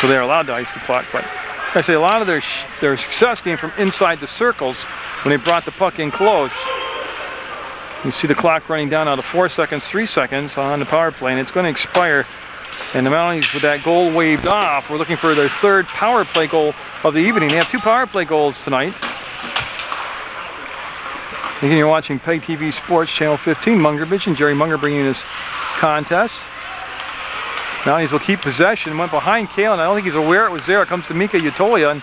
so they're allowed to ice the puck. But I say a lot of their success came from inside the circles when they brought the puck in close. You see the clock running down out of 4 seconds, 3 seconds on the power play, and it's going to expire. And the Mounties, with that goal waved off, we're looking for their 3rd power play goal of the evening. They have 2 power play goals tonight. Again, you're watching PEGTV Sports, Channel 15, Munger Vision. Jerry Munger bringing this contest. Mounties will keep possession. Went behind Kalen. I don't think he's aware it was there. It comes to Mika Utolia, and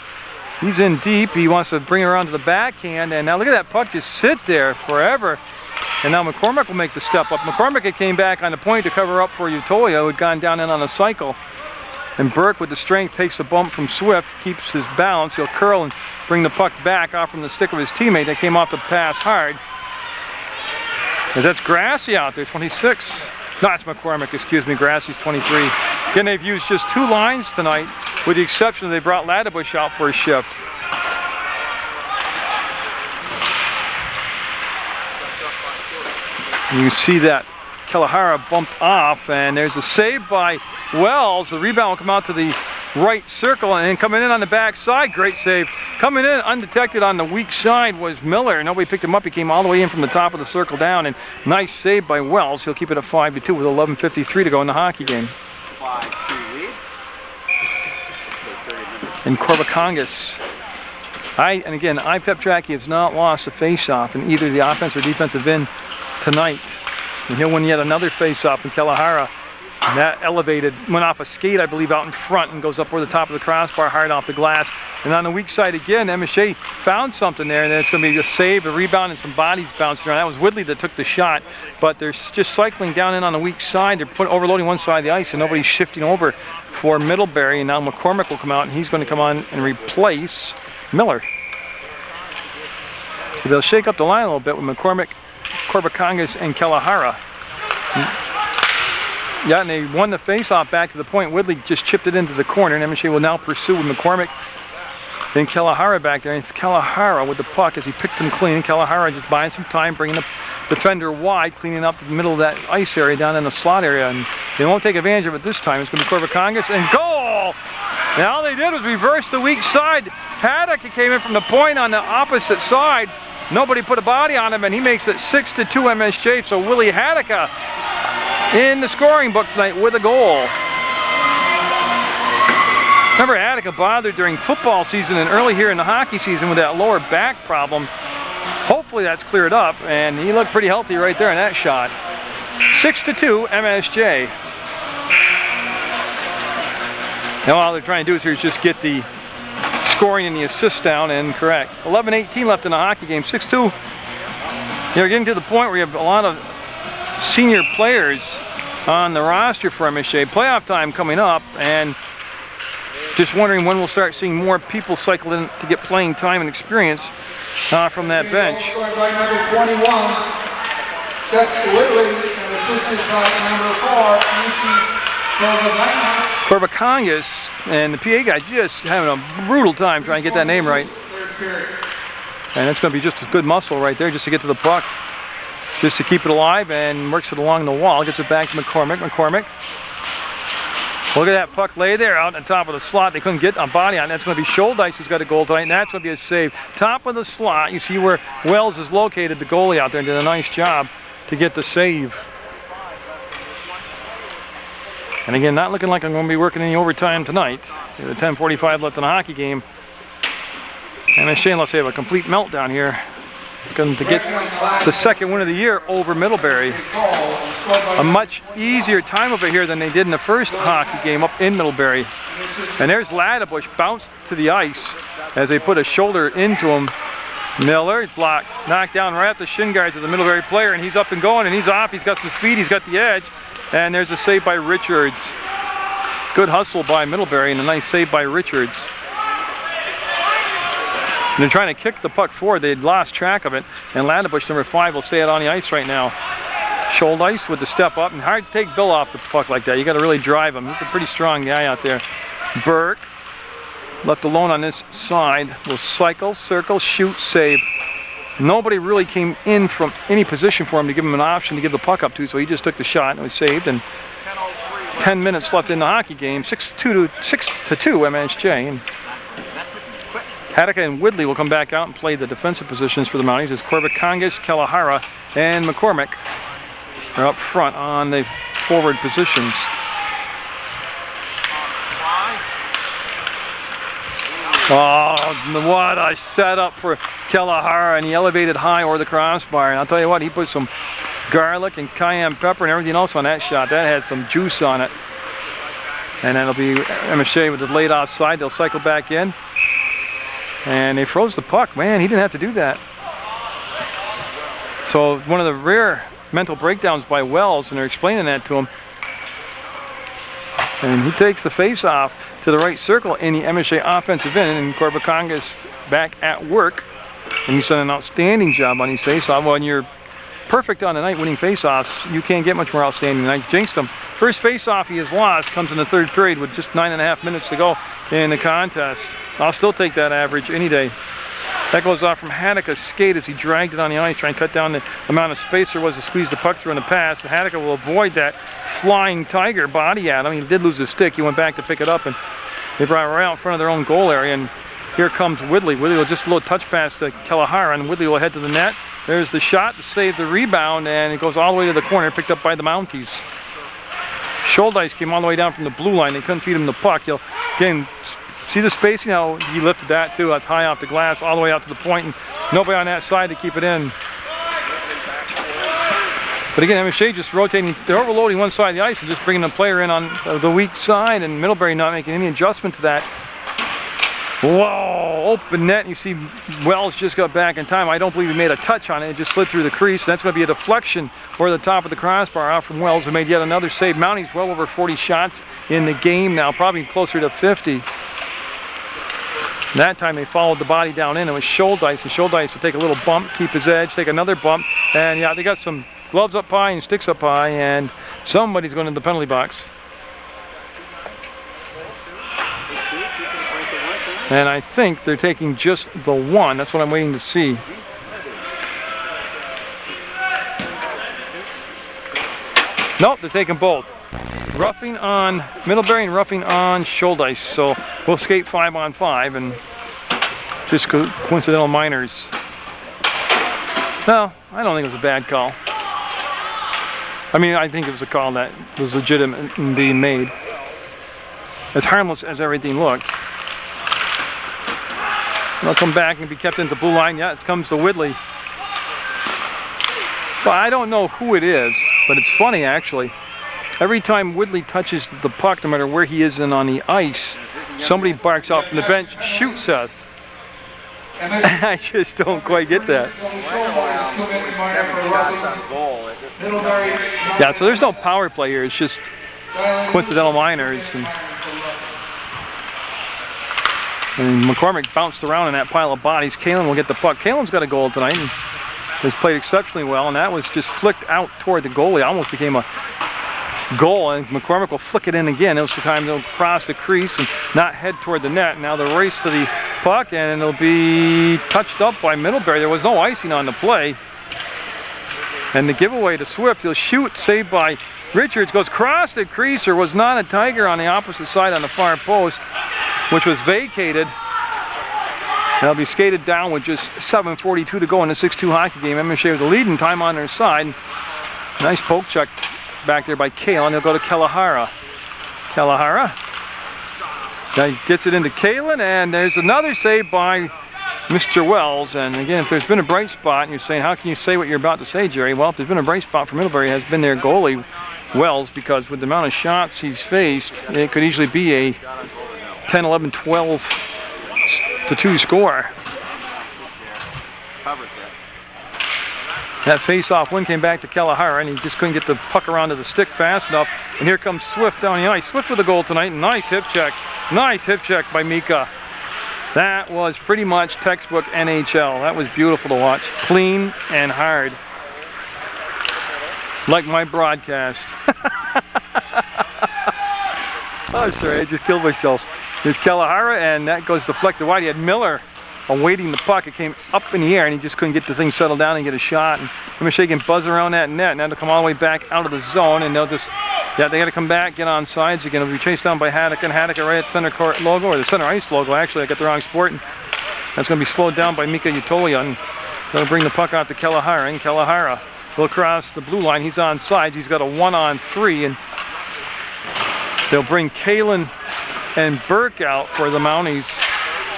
he's in deep. He wants to bring it around to the backhand, and now look at that puck just sit there forever. And now McCormick will make the step up. McCormick came back on the point to cover up for Utolia, who had gone down in on a cycle. And Burke, with the strength, takes the bump from Swift, keeps his balance. He'll curl and bring the puck back off from the stick of his teammate that came off the pass hard. And that's Grassi out there, 26. No, it's McCormick, excuse me. Grassi's 23. Again, they've used just 2 lines tonight, with the exception of they brought Laddebush out for a shift. You can see that Kalahara bumped off, and there's a save by Wells. The rebound will come out to the right circle, and then coming in on the back side, great save. Coming in undetected on the weak side was Miller. Nobody picked him up. He came all the way in from the top of the circle down, and nice save by Wells. He'll keep it at 5-2 with 11:53 to go in the hockey game. 5-2 lead. And Corbacongas. And again, I've kept track. He has not lost a face-off in either the offense or defensive end tonight. And he'll win yet another face-off in Kalahara. And that elevated, went off a skate, I believe, out in front and goes up over the top of the crossbar, hard off the glass. And on the weak side again, MSJ found something there, and then it's going to be a save, a rebound, and some bodies bouncing around. That was Woodley that took the shot, but they're just cycling down in on the weak side. They're overloading one side of the ice, and nobody's shifting over for Middlebury. And now McCormick will come out, and he's going to come on and replace Miller. So they'll shake up the line a little bit with McCormick, Corbacongas, and Kalahara. Yeah, and they won the face-off back to the point. Woodley just chipped it into the corner, and MSJ will now pursue with McCormick and Kalahara back there. And it's Kalahara with the puck as he picked him clean. Kalahara just buying some time, bringing the defender wide, cleaning up the middle of that ice area down in the slot area. And they won't take advantage of it this time. It's going to be Corbacongas, and goal! And all they did was reverse the weak side. Haddock came in from the point on the opposite side. Nobody put a body on him, and he makes it 6-2 MSJ. So Willie Haddock in the scoring book tonight with a goal. Remember, Attica bothered during football season and early here in the hockey season with that lower back problem. Hopefully that's cleared up, and he looked pretty healthy right there in that shot. 6-2 MSJ. Now all they're trying to do is here is just get the scoring and the assists down, and correct. 11:18 left in the hockey game. 6-2. You're getting to the point where you have a lot of senior players on the roster for MSJ. Playoff time coming up, and just wondering when we'll start seeing more people cycle in to get playing time and experience from that bench. Scored by number 21, Seth Whitley, and assisted by number 4, Corbacongas, and the PA guy just having a brutal time trying to get that name right. And it's going to be just a good muscle right there just to get to the puck, just to keep it alive, and works it along the wall. Gets it back to McCormick. Look at that puck lay there out on top of the slot. They couldn't get a body on it. That's going to be Scholdice who's got a goal tonight, and that's going to be a save. Top of the slot, you see where Wells is located, the goalie out there, and did a nice job to get the save. And again, not looking like I'm going to be working any overtime tonight. 10:45 left in the hockey game. MSJ, unless they have a complete meltdown here, going to get the second win of the year over Middlebury. A much easier time over here than they did in the first hockey game up in Middlebury. And there's Ladebush bounced to the ice as they put a shoulder into him. Miller is blocked, knocked down right at the shin guards of the Middlebury player, and he's up and going, and he's off. He's got some speed, he's got the edge, and there's a save by Richards. Good hustle by Middlebury and a nice save by Richards. And they're trying to kick the puck forward. They'd lost track of it, and Ladebush, number 5, will stay out on the ice right now. Scholdice with the step up, and hard to take Bill off the puck like that. You got to really drive him. He's a pretty strong guy out there. Burke, left alone on this side, will cycle, circle, shoot, save. Nobody really came in from any position for him to give him an option to give the puck up to, so he just took the shot and was saved. And 10 minutes left in the hockey game. 6-2 MSJ. And Haddock and Woodley will come back out and play the defensive positions for the Mounties as Corbacongas, Kalahara, and McCormick are up front on the forward positions. Oh, what a setup for Kalahara, and he elevated high over the crossbar. And I'll tell you what, he put some garlic and cayenne pepper and everything else on that shot. That had some juice on it. And that'll be MSJ with the laid off side. They'll cycle back in. And they froze the puck. Man, he didn't have to do that. So one of the rare mental breakdowns by Wells, and they're explaining that to him. And he takes the face-off to the right circle in the MSJ offensive end, and Corbacongas back at work. And he's done an outstanding job on his face-off. When you're perfect on the night winning face-offs, you can't get much more outstanding than I jinxed him. First face-off he has lost comes in the third period with just 9.5 minutes to go in the contest. I'll still take that average any day. That goes off from Haneke's skate as he dragged it on the ice, trying to cut down the amount of space there was to squeeze the puck through in the pass. So Haneke will avoid that flying tiger body at him. He did lose his stick. He went back to pick it up, and they brought it right out in front of their own goal area. And here comes Woodley. Woodley will just a little touch pass to Kalahara, and Woodley will head to the net. There's the shot to save the rebound, and it goes all the way to the corner, picked up by the Mounties. Schuldice came all the way down from the blue line. They couldn't feed him the puck. You'll, again, see the spacing, how he lifted that too. That's high off the glass all the way out to the point, and nobody on that side to keep it in. But again, MSJ just rotating, they're overloading one side of the ice and just bringing the player in on the weak side, and Middlebury not making any adjustment to that. Whoa, open net. You see Wells just got back in time. I don't believe he made a touch on it. It just slid through the crease. And that's going to be a deflection over the top of the crossbar out from Wells, who made yet another save. Mounties well over 40 shots in the game now, probably closer to 50. That time they followed the body down in. It was Schuldice, and Schuldice would take a little bump, keep his edge, take another bump. And yeah, they got some gloves up high and sticks up high, and somebody's going to the penalty box. And I think they're taking just the one. That's what I'm waiting to see. Nope, they're taking both. Roughing on Middlebury and roughing on Schuldice. So we'll skate 5-on-5 and just coincidental minors. No, I don't think it was a bad call. I mean, I think it was a call that was legitimate in being made. As harmless as everything looked. They'll come back and be kept into the blue line. Yeah, it comes to Woodley. Well, I don't know who it is, but it's funny actually. Every time Woodley touches the puck, no matter where he is in on the ice, somebody barks out from the bench, "Shoot, Seth." I just don't quite get that. Yeah, so there's no power play here. It's just coincidental minors. And McCormick bounced around in that pile of bodies. Kalen will get the puck. Kalen's got a goal tonight and has played exceptionally well, and that was just flicked out toward the goalie. It almost became a goal, and McCormick will flick it in again. It was the time they'll cross the crease and not head toward the net. Now the race to the puck, and it'll be touched up by Middlebury. There was no icing on the play. And the giveaway to Swift. He'll shoot, saved by Richards. Goes across the crease. There was not a Tiger on the opposite side on the far post, which was vacated. They'll be skated down with just 7:42 to go in the 6-2 hockey game. MSJ with the lead in time on their side. Nice poke check back there by Kalen. He'll go to Kalahara. Kalahara. Now he gets it into Kalen, and there's another save by Mr. Wells. And again, if there's been a bright spot, and you're saying, how can you say what you're about to say, Jerry? Well, if there's been a bright spot for Middlebury, it has been their goalie, Wells, because with the amount of shots he's faced, it could easily be a 10, 11, 12 to 2 score. That face-off win came back to Kalahara, and he just couldn't get the puck around to the stick fast enough. And here comes Swift down the ice. Swift with a goal tonight. Nice hip check. Nice hip check by Mika. That was pretty much textbook NHL. That was beautiful to watch. Clean and hard. Like my broadcast. Oh, sorry, I just killed myself. There's Kalahara, and that goes deflected wide. He had Miller awaiting the puck. It came up in the air, and he just couldn't get the thing settled down and get a shot. And MSJ can buzz around that net, and they'll come all the way back out of the zone, and they'll just, yeah, they got to come back, get on sides again. It'll be chased down by Haddock, and Haddock right at center court logo, or the center ice logo. Actually, I got the wrong sport. And that's going to be slowed down by Mika Utolia, and they'll bring the puck out to Kalahara, and Kalahara will cross the blue line. He's on sides. He's got a 1-on-3, and they'll bring Kalen and Burke out for the Mounties,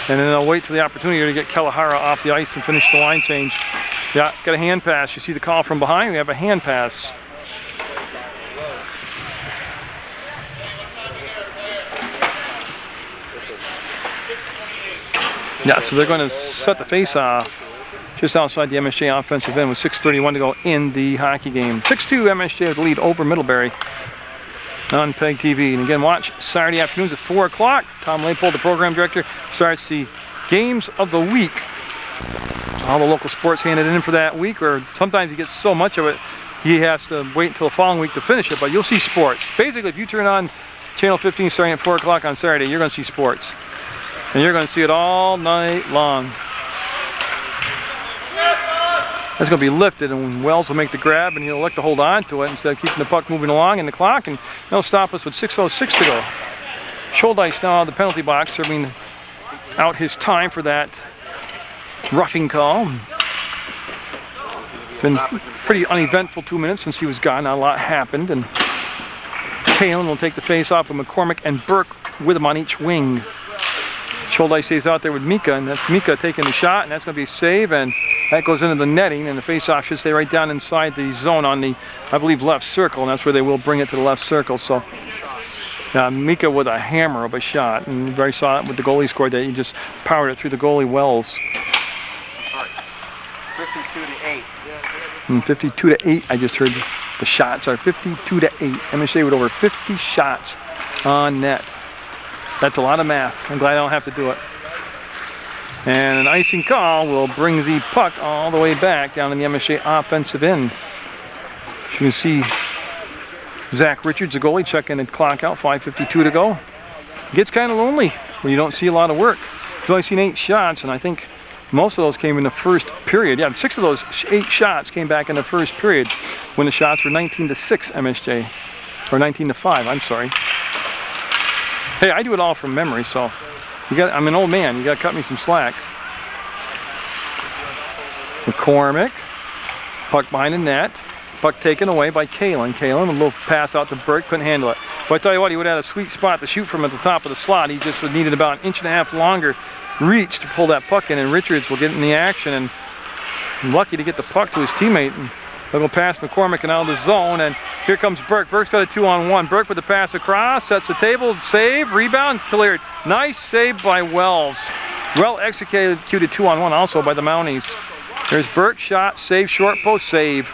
and then they'll wait till the opportunity to get Kalahara off the ice and finish the line change. Yeah, got a hand pass. You see the call from behind? We have a hand pass. Yeah, so they're going to set the face-off just outside the MSJ offensive end with 6:31 to go in the hockey game. 6-2 MSJ with the lead over Middlebury on PEGTV. And again, watch Saturday afternoons at 4 o'clock. Tom Leopold, the program director, starts the games of the week. All the local sports handed in for that week, or sometimes he gets so much of it, he has to wait until the following week to finish it, but you'll see sports. Basically, if you turn on Channel 15 starting at 4 o'clock on Saturday, you're going to see sports. And you're going to see it all night long. That's going to be lifted, and Wells will make the grab, and he'll elect to hold on to it instead of keeping the puck moving along in the clock, and they'll stop us with 6:06 to go. Schuldeis now out of the penalty box, serving out his time for that roughing call. Been pretty uneventful 2 minutes since he was gone. Not a lot happened, and Kalen will take the face off of McCormick and Burke with him on each wing. Schuldeis stays out there with Mika, and that's Mika taking the shot, and that's going to be a save, and that goes into the netting, and the face-off should stay right down inside the zone on the, I believe, left circle, and that's where they will bring it to the left circle. So Mika with a hammer of a shot, and you already saw it with the goalie scored that he just powered it through the goalie Wells. 52-8. And 52-8, I just heard the shots are 52-8. MSJ with over 50 shots on net. That's a lot of math. I'm glad I don't have to do it. And an icing call will bring the puck all the way back down in the MSJ offensive end. As you can see, Zach Richards, the goalie, checking the clock out, 5:52 to go. It gets kind of lonely when you don't see a lot of work. You've only seen 8 shots, and I think most of those came in the first period. Yeah, 6 of those 8 shots came back in the first period when the shots were 19-6 MSJ, or 19-5, I'm sorry. Hey, I do it all from memory, so I'm an old man. You got to cut me some slack. McCormick, puck behind the net. Puck taken away by Kalen. Kalen, a little pass out to Burke, couldn't handle it. But I tell you what, he would have had a sweet spot to shoot from at the top of the slot. He just would needed about 1.5 inches longer reach to pull that puck in, and Richards will get in the action, and lucky to get the puck to his teammate. And they'll go past McCormick and out of the zone, and here comes Burke. Burke's got a 2-on-1. Burke with the pass across, sets the table, save, rebound, cleared. Nice save by Wells. Well executed 2-on-1 also by the Mounties. There's Burke, shot, save, short post, save.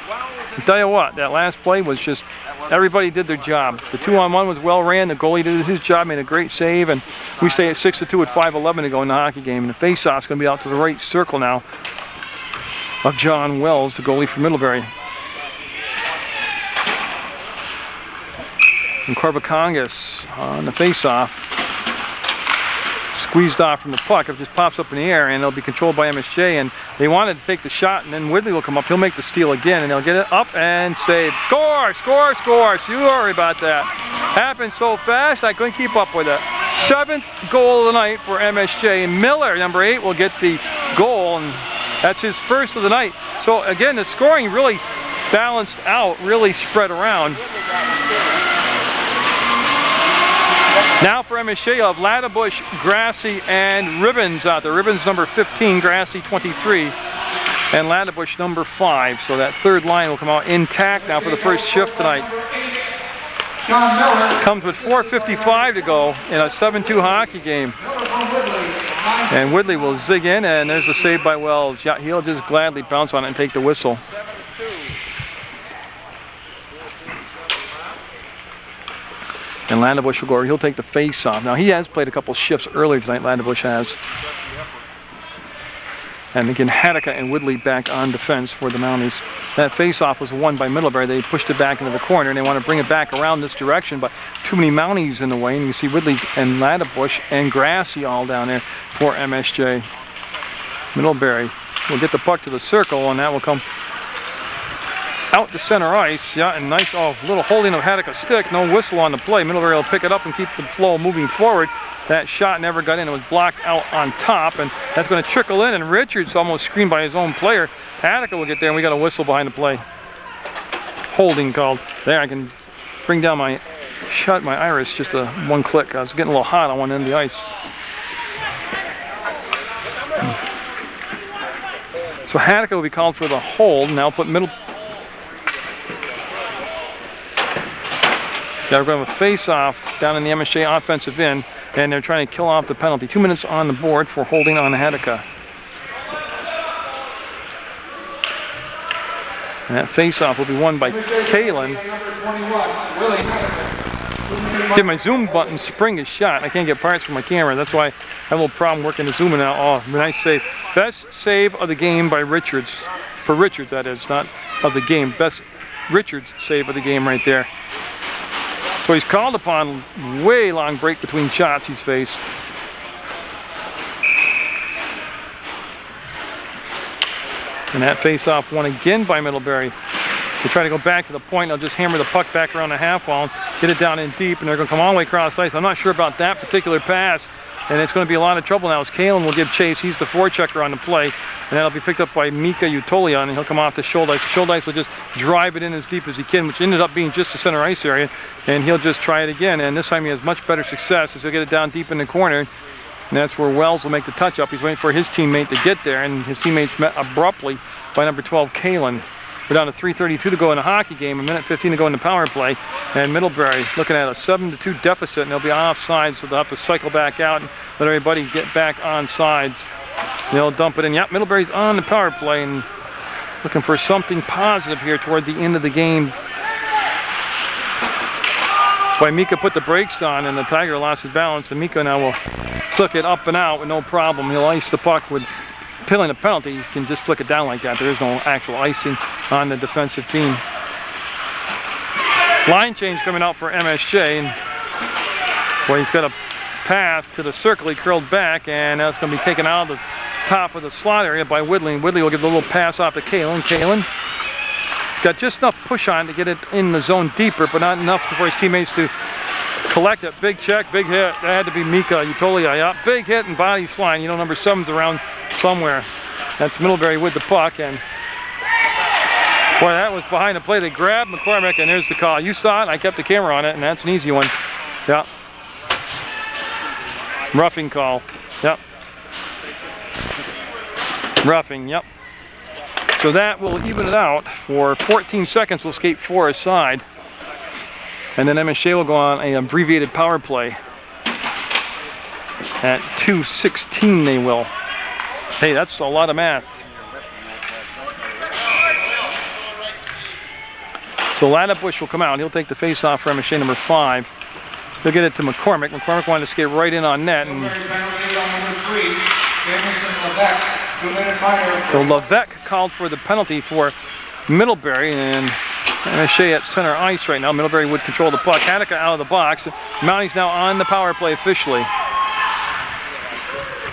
I tell you what, that last play was just, everybody did their job. The 2-on-1 was well ran, the goalie did his job, made a great save, and we stay at 6-2 with 5:11 to go in the hockey game. And the face-off's going to be out to the right circle now of John Wells, the goalie for Middlebury. And Corbacongas on the face-off, squeezed off from the puck. It just pops up in the air, and it'll be controlled by MSJ. And they wanted to take the shot, and then Whitley will come up. He'll make the steal again, and they'll get it up and save. Score, score, score. So you worry about that. Happened so fast, I couldn't keep up with it. 7th goal of the night for MSJ. Miller, number 8, will get the goal, and that's his first of the night. So again, the scoring really balanced out, really spread around. Now for MSJ, you'll have Laddebush, Grassy, and Ribbons out there. Ribbons number 15, Grassy 23, and Laddebush number 5. So that third line will come out intact now for the first shift tonight. Comes with 4:55 to go in a 7-2 hockey game. And Woodley will zig in, and there's a save by Wells. Yeah, he'll just gladly bounce on it and take the whistle. And Laddebush will go over. He'll take the face off. Now he has played a couple shifts earlier tonight, Laddebush has. And again, Haddock and Woodley back on defense for the Mounties. That face-off was won by Middlebury. They pushed it back into the corner, and they want to bring it back around this direction, but too many Mounties in the way, and you see Woodley and Laddebush and Grassy all down there for MSJ. Middlebury will get the puck to the circle, and that will come out to center ice. Yeah, and nice, little holding of Haddock's stick. No whistle on the play. Middlebury will pick it up and keep the flow moving forward. That shot never got in. It was blocked out on top, and that's going to trickle in, and Richards almost screened by his own player. Haddock will get there, and we got a whistle behind the play. Holding called. There, I can bring down my iris just one click. I was getting a little hot on one end of the ice. So Haddock will be called for the hold. Now put middle. We're going to have a face-off down in the MSJ offensive end, and they're trying to kill off the penalty. 2 minutes on the board for holding on Haddock. And that face-off will be won by Kalen. Get my zoom button spring is shot. I can't get parts for my camera. That's why I have a little problem working the zooming out. Oh, nice save. Best save of the game by Richards. For Richards, that is, not of the game. Best Richards save of the game right there. So he's called upon. Way long break between shots he's faced. And that face-off won again by Middlebury. They try to go back to the point. They'll just hammer the puck back around the half wall, get it down in deep, and they're going to come all the way across ice. I'm not sure about that particular pass, and it's going to be a lot of trouble now as Kalen will give chase. He's the forechecker on the play, and that'll be picked up by Mika Utolian, and he'll come off to Schuldice. Schuldice will just drive it in as deep as he can, which ended up being just the center ice area, and he'll just try it again, and this time he has much better success as he'll get it down deep in the corner, and that's where Wells will make the touch-up. He's waiting for his teammate to get there, and his teammate's met abruptly by number 12, Kalen. We're down to 3:32 to go in the hockey game, 1:15 to go in the power play, and Middlebury looking at a 7-2 deficit, and they'll be offside, so they'll have to cycle back out and let everybody get back on sides. They'll dump it in. Yep, Middlebury's on the power play and looking for something positive here toward the end of the game. Boy, Mika put the brakes on, and the Tiger lost his balance, and Mika now will flick it up and out with no problem. He'll ice the puck with pilling a penalty. He can just flick it down like that. There is no actual icing on the defensive team. Line change coming out for MSJ, and boy, he's got a path to the circle. He curled back, and that's going to be taken out of the top of the slot area by Whitley. And Whitley will give the little pass off to Kalen. Kalen got just enough push on to get it in the zone deeper, but not enough for his teammates to collect it. Big check, big hit. That had to be Mika Utolia. Yeah, big hit and body's flying. You know, number 7's around somewhere. That's Middlebury with the puck, and boy, that was behind the play. They grabbed McCormick, and there's the call. You saw it. I kept the camera on it, and that's an easy one. Yeah. Roughing call. Yep. Roughing. Yep. So that will even it out. For 14 seconds, we'll skate 4 aside. And then MSJ will go on an abbreviated power play. At 2:16 they will. Hey, that's a lot of math. So Laddabush will come out. He'll take the face-off for MSJ number 5. They'll get it to McCormick. McCormick wanted to skate right in on net. And so Levesque called for the penalty for Middlebury, and MSJ at center ice right now. Middlebury would control the puck. Hanukkah out of the box. Mounties now on the power play officially.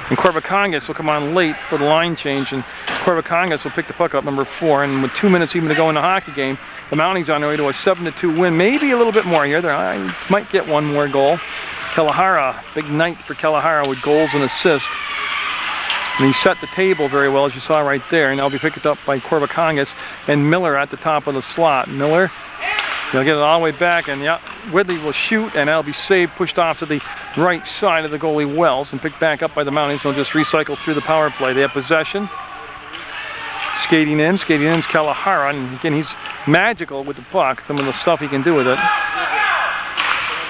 And Corvacongas will come on late for the line change, and Corvacongas will pick the puck up, number 4. And with 2 minutes even to go in the hockey game, the Mounties on their way to a 7-2 win. Maybe a little bit more here. I might get one more goal. Kalahara, big night for Kalahara with goals and assists. And he set the table very well, as you saw right there. And that'll be picked up by Corvacongas and Miller at the top of the slot. Miller, he'll get it all the way back, and yeah, Whitley will shoot, and that'll be saved, pushed off to the right side of the goalie Wells, and picked back up by the Mounties. They'll just recycle through the power play. They have possession. Skating in's Kalahara, and again, he's magical with the puck, some of the stuff he can do with it.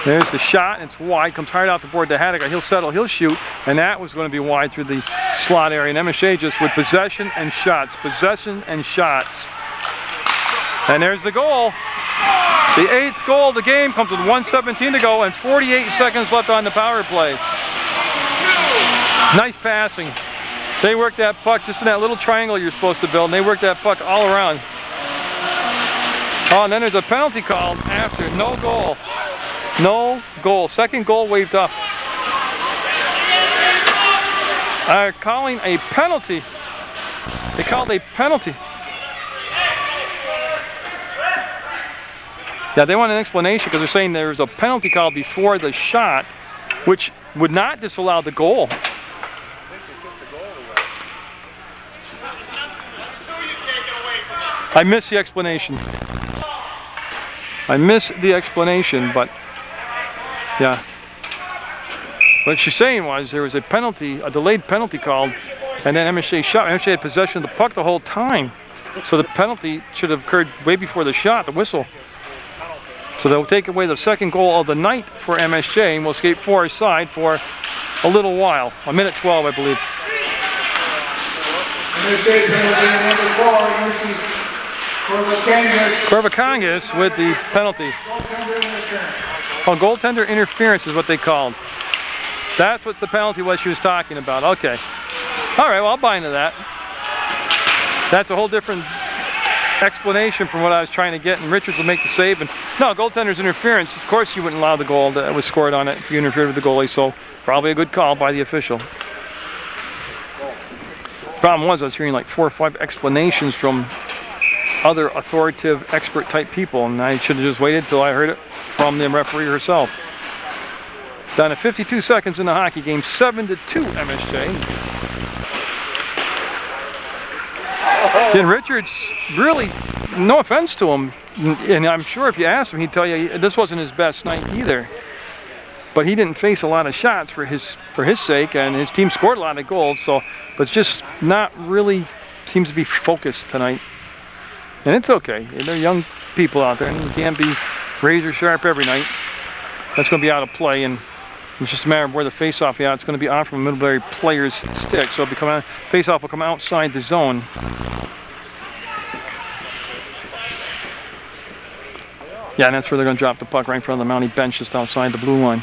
There's the shot, it's wide, comes hard out the board to Hanukkah. He'll settle, he'll shoot, and that was going to be wide through the slot area. And MSJ just with possession and shots, And there's the goal. The 8th goal of the game comes with 1:17 to go and 48 seconds left on the power play. Nice passing. They worked that puck just in that little triangle you're supposed to build, and they worked that puck all around. Oh, and then there's a penalty called after. No goal. No goal. Second goal waved off. Are calling a penalty. They called a penalty. Yeah, they want an explanation because they're saying there was a penalty called before the shot, which would not disallow the goal. I missed the explanation. But yeah. What she's saying was there was a penalty, a delayed penalty called, and then MSJ shot. MSJ had possession of the puck the whole time. So the penalty should have occurred way before the shot, the whistle. So they'll take away the second goal of the night for MSJ, and we'll skate 4 aside for a little while. 1:12, I believe. Corvacongas with the penalty. Oh, goaltender interference is what they called. That's what the penalty was she was talking about. Okay. All right, well, I'll buy into that. That's a whole different explanation from what I was trying to get, and Richards will make the save. And no, goaltender's interference. Of course you wouldn't allow the goal that was scored on it if you interfered with the goalie, so probably a good call by the official. Problem was, I was hearing like 4 or 5 explanations from other authoritative, expert type people, and I should have just waited till I heard it from the referee herself. Down to 52 seconds in the hockey game, 7-2 MSJ. Again, Richards, really, no offense to him, and I'm sure if you asked him, he'd tell you this wasn't his best night either. But he didn't face a lot of shots for his sake, and his team scored a lot of goals. So, but it's just not really seems to be focused tonight, and it's okay. They're young people out there, and you can't be razor sharp every night. That's going to be out of play, and it's just a matter of where the face-off is. It's going to be off from a Middlebury player's stick, so face-off will come outside the zone. Yeah, and that's where they're going to drop the puck right in front of the Mountie bench, just outside the blue line.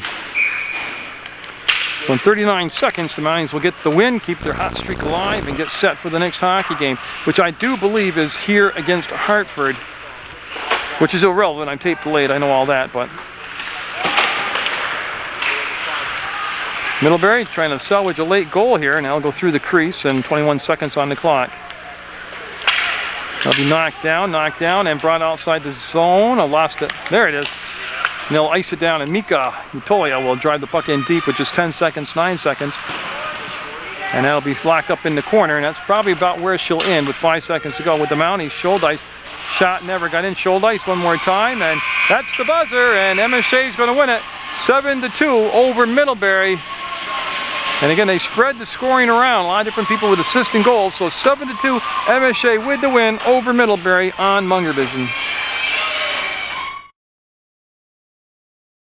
So in 39 seconds, the Mounties will get the win, keep their hot streak alive, and get set for the next hockey game, which I do believe is here against Hartford, which is irrelevant. I'm tape delayed, I know all that, but Middlebury trying to salvage a late goal here, and they'll go through the crease, and 21 seconds on the clock. They'll be knocked down, and brought outside the zone. I lost it. There it is. And they'll ice it down, and Mika Utolia will drive the puck in deep with just 10 seconds, 9 seconds. And that'll be locked up in the corner, and that's probably about where she'll end with 5 seconds to go. With the Mounties, Schuldice shot never got in. Schuldice one more time, and that's the buzzer, and MSJ is going to win it 7-2 over Middlebury. And again, they spread the scoring around. A lot of different people with assist and goals. So 7-2 MSJ with the win over Middlebury on Munger Vision.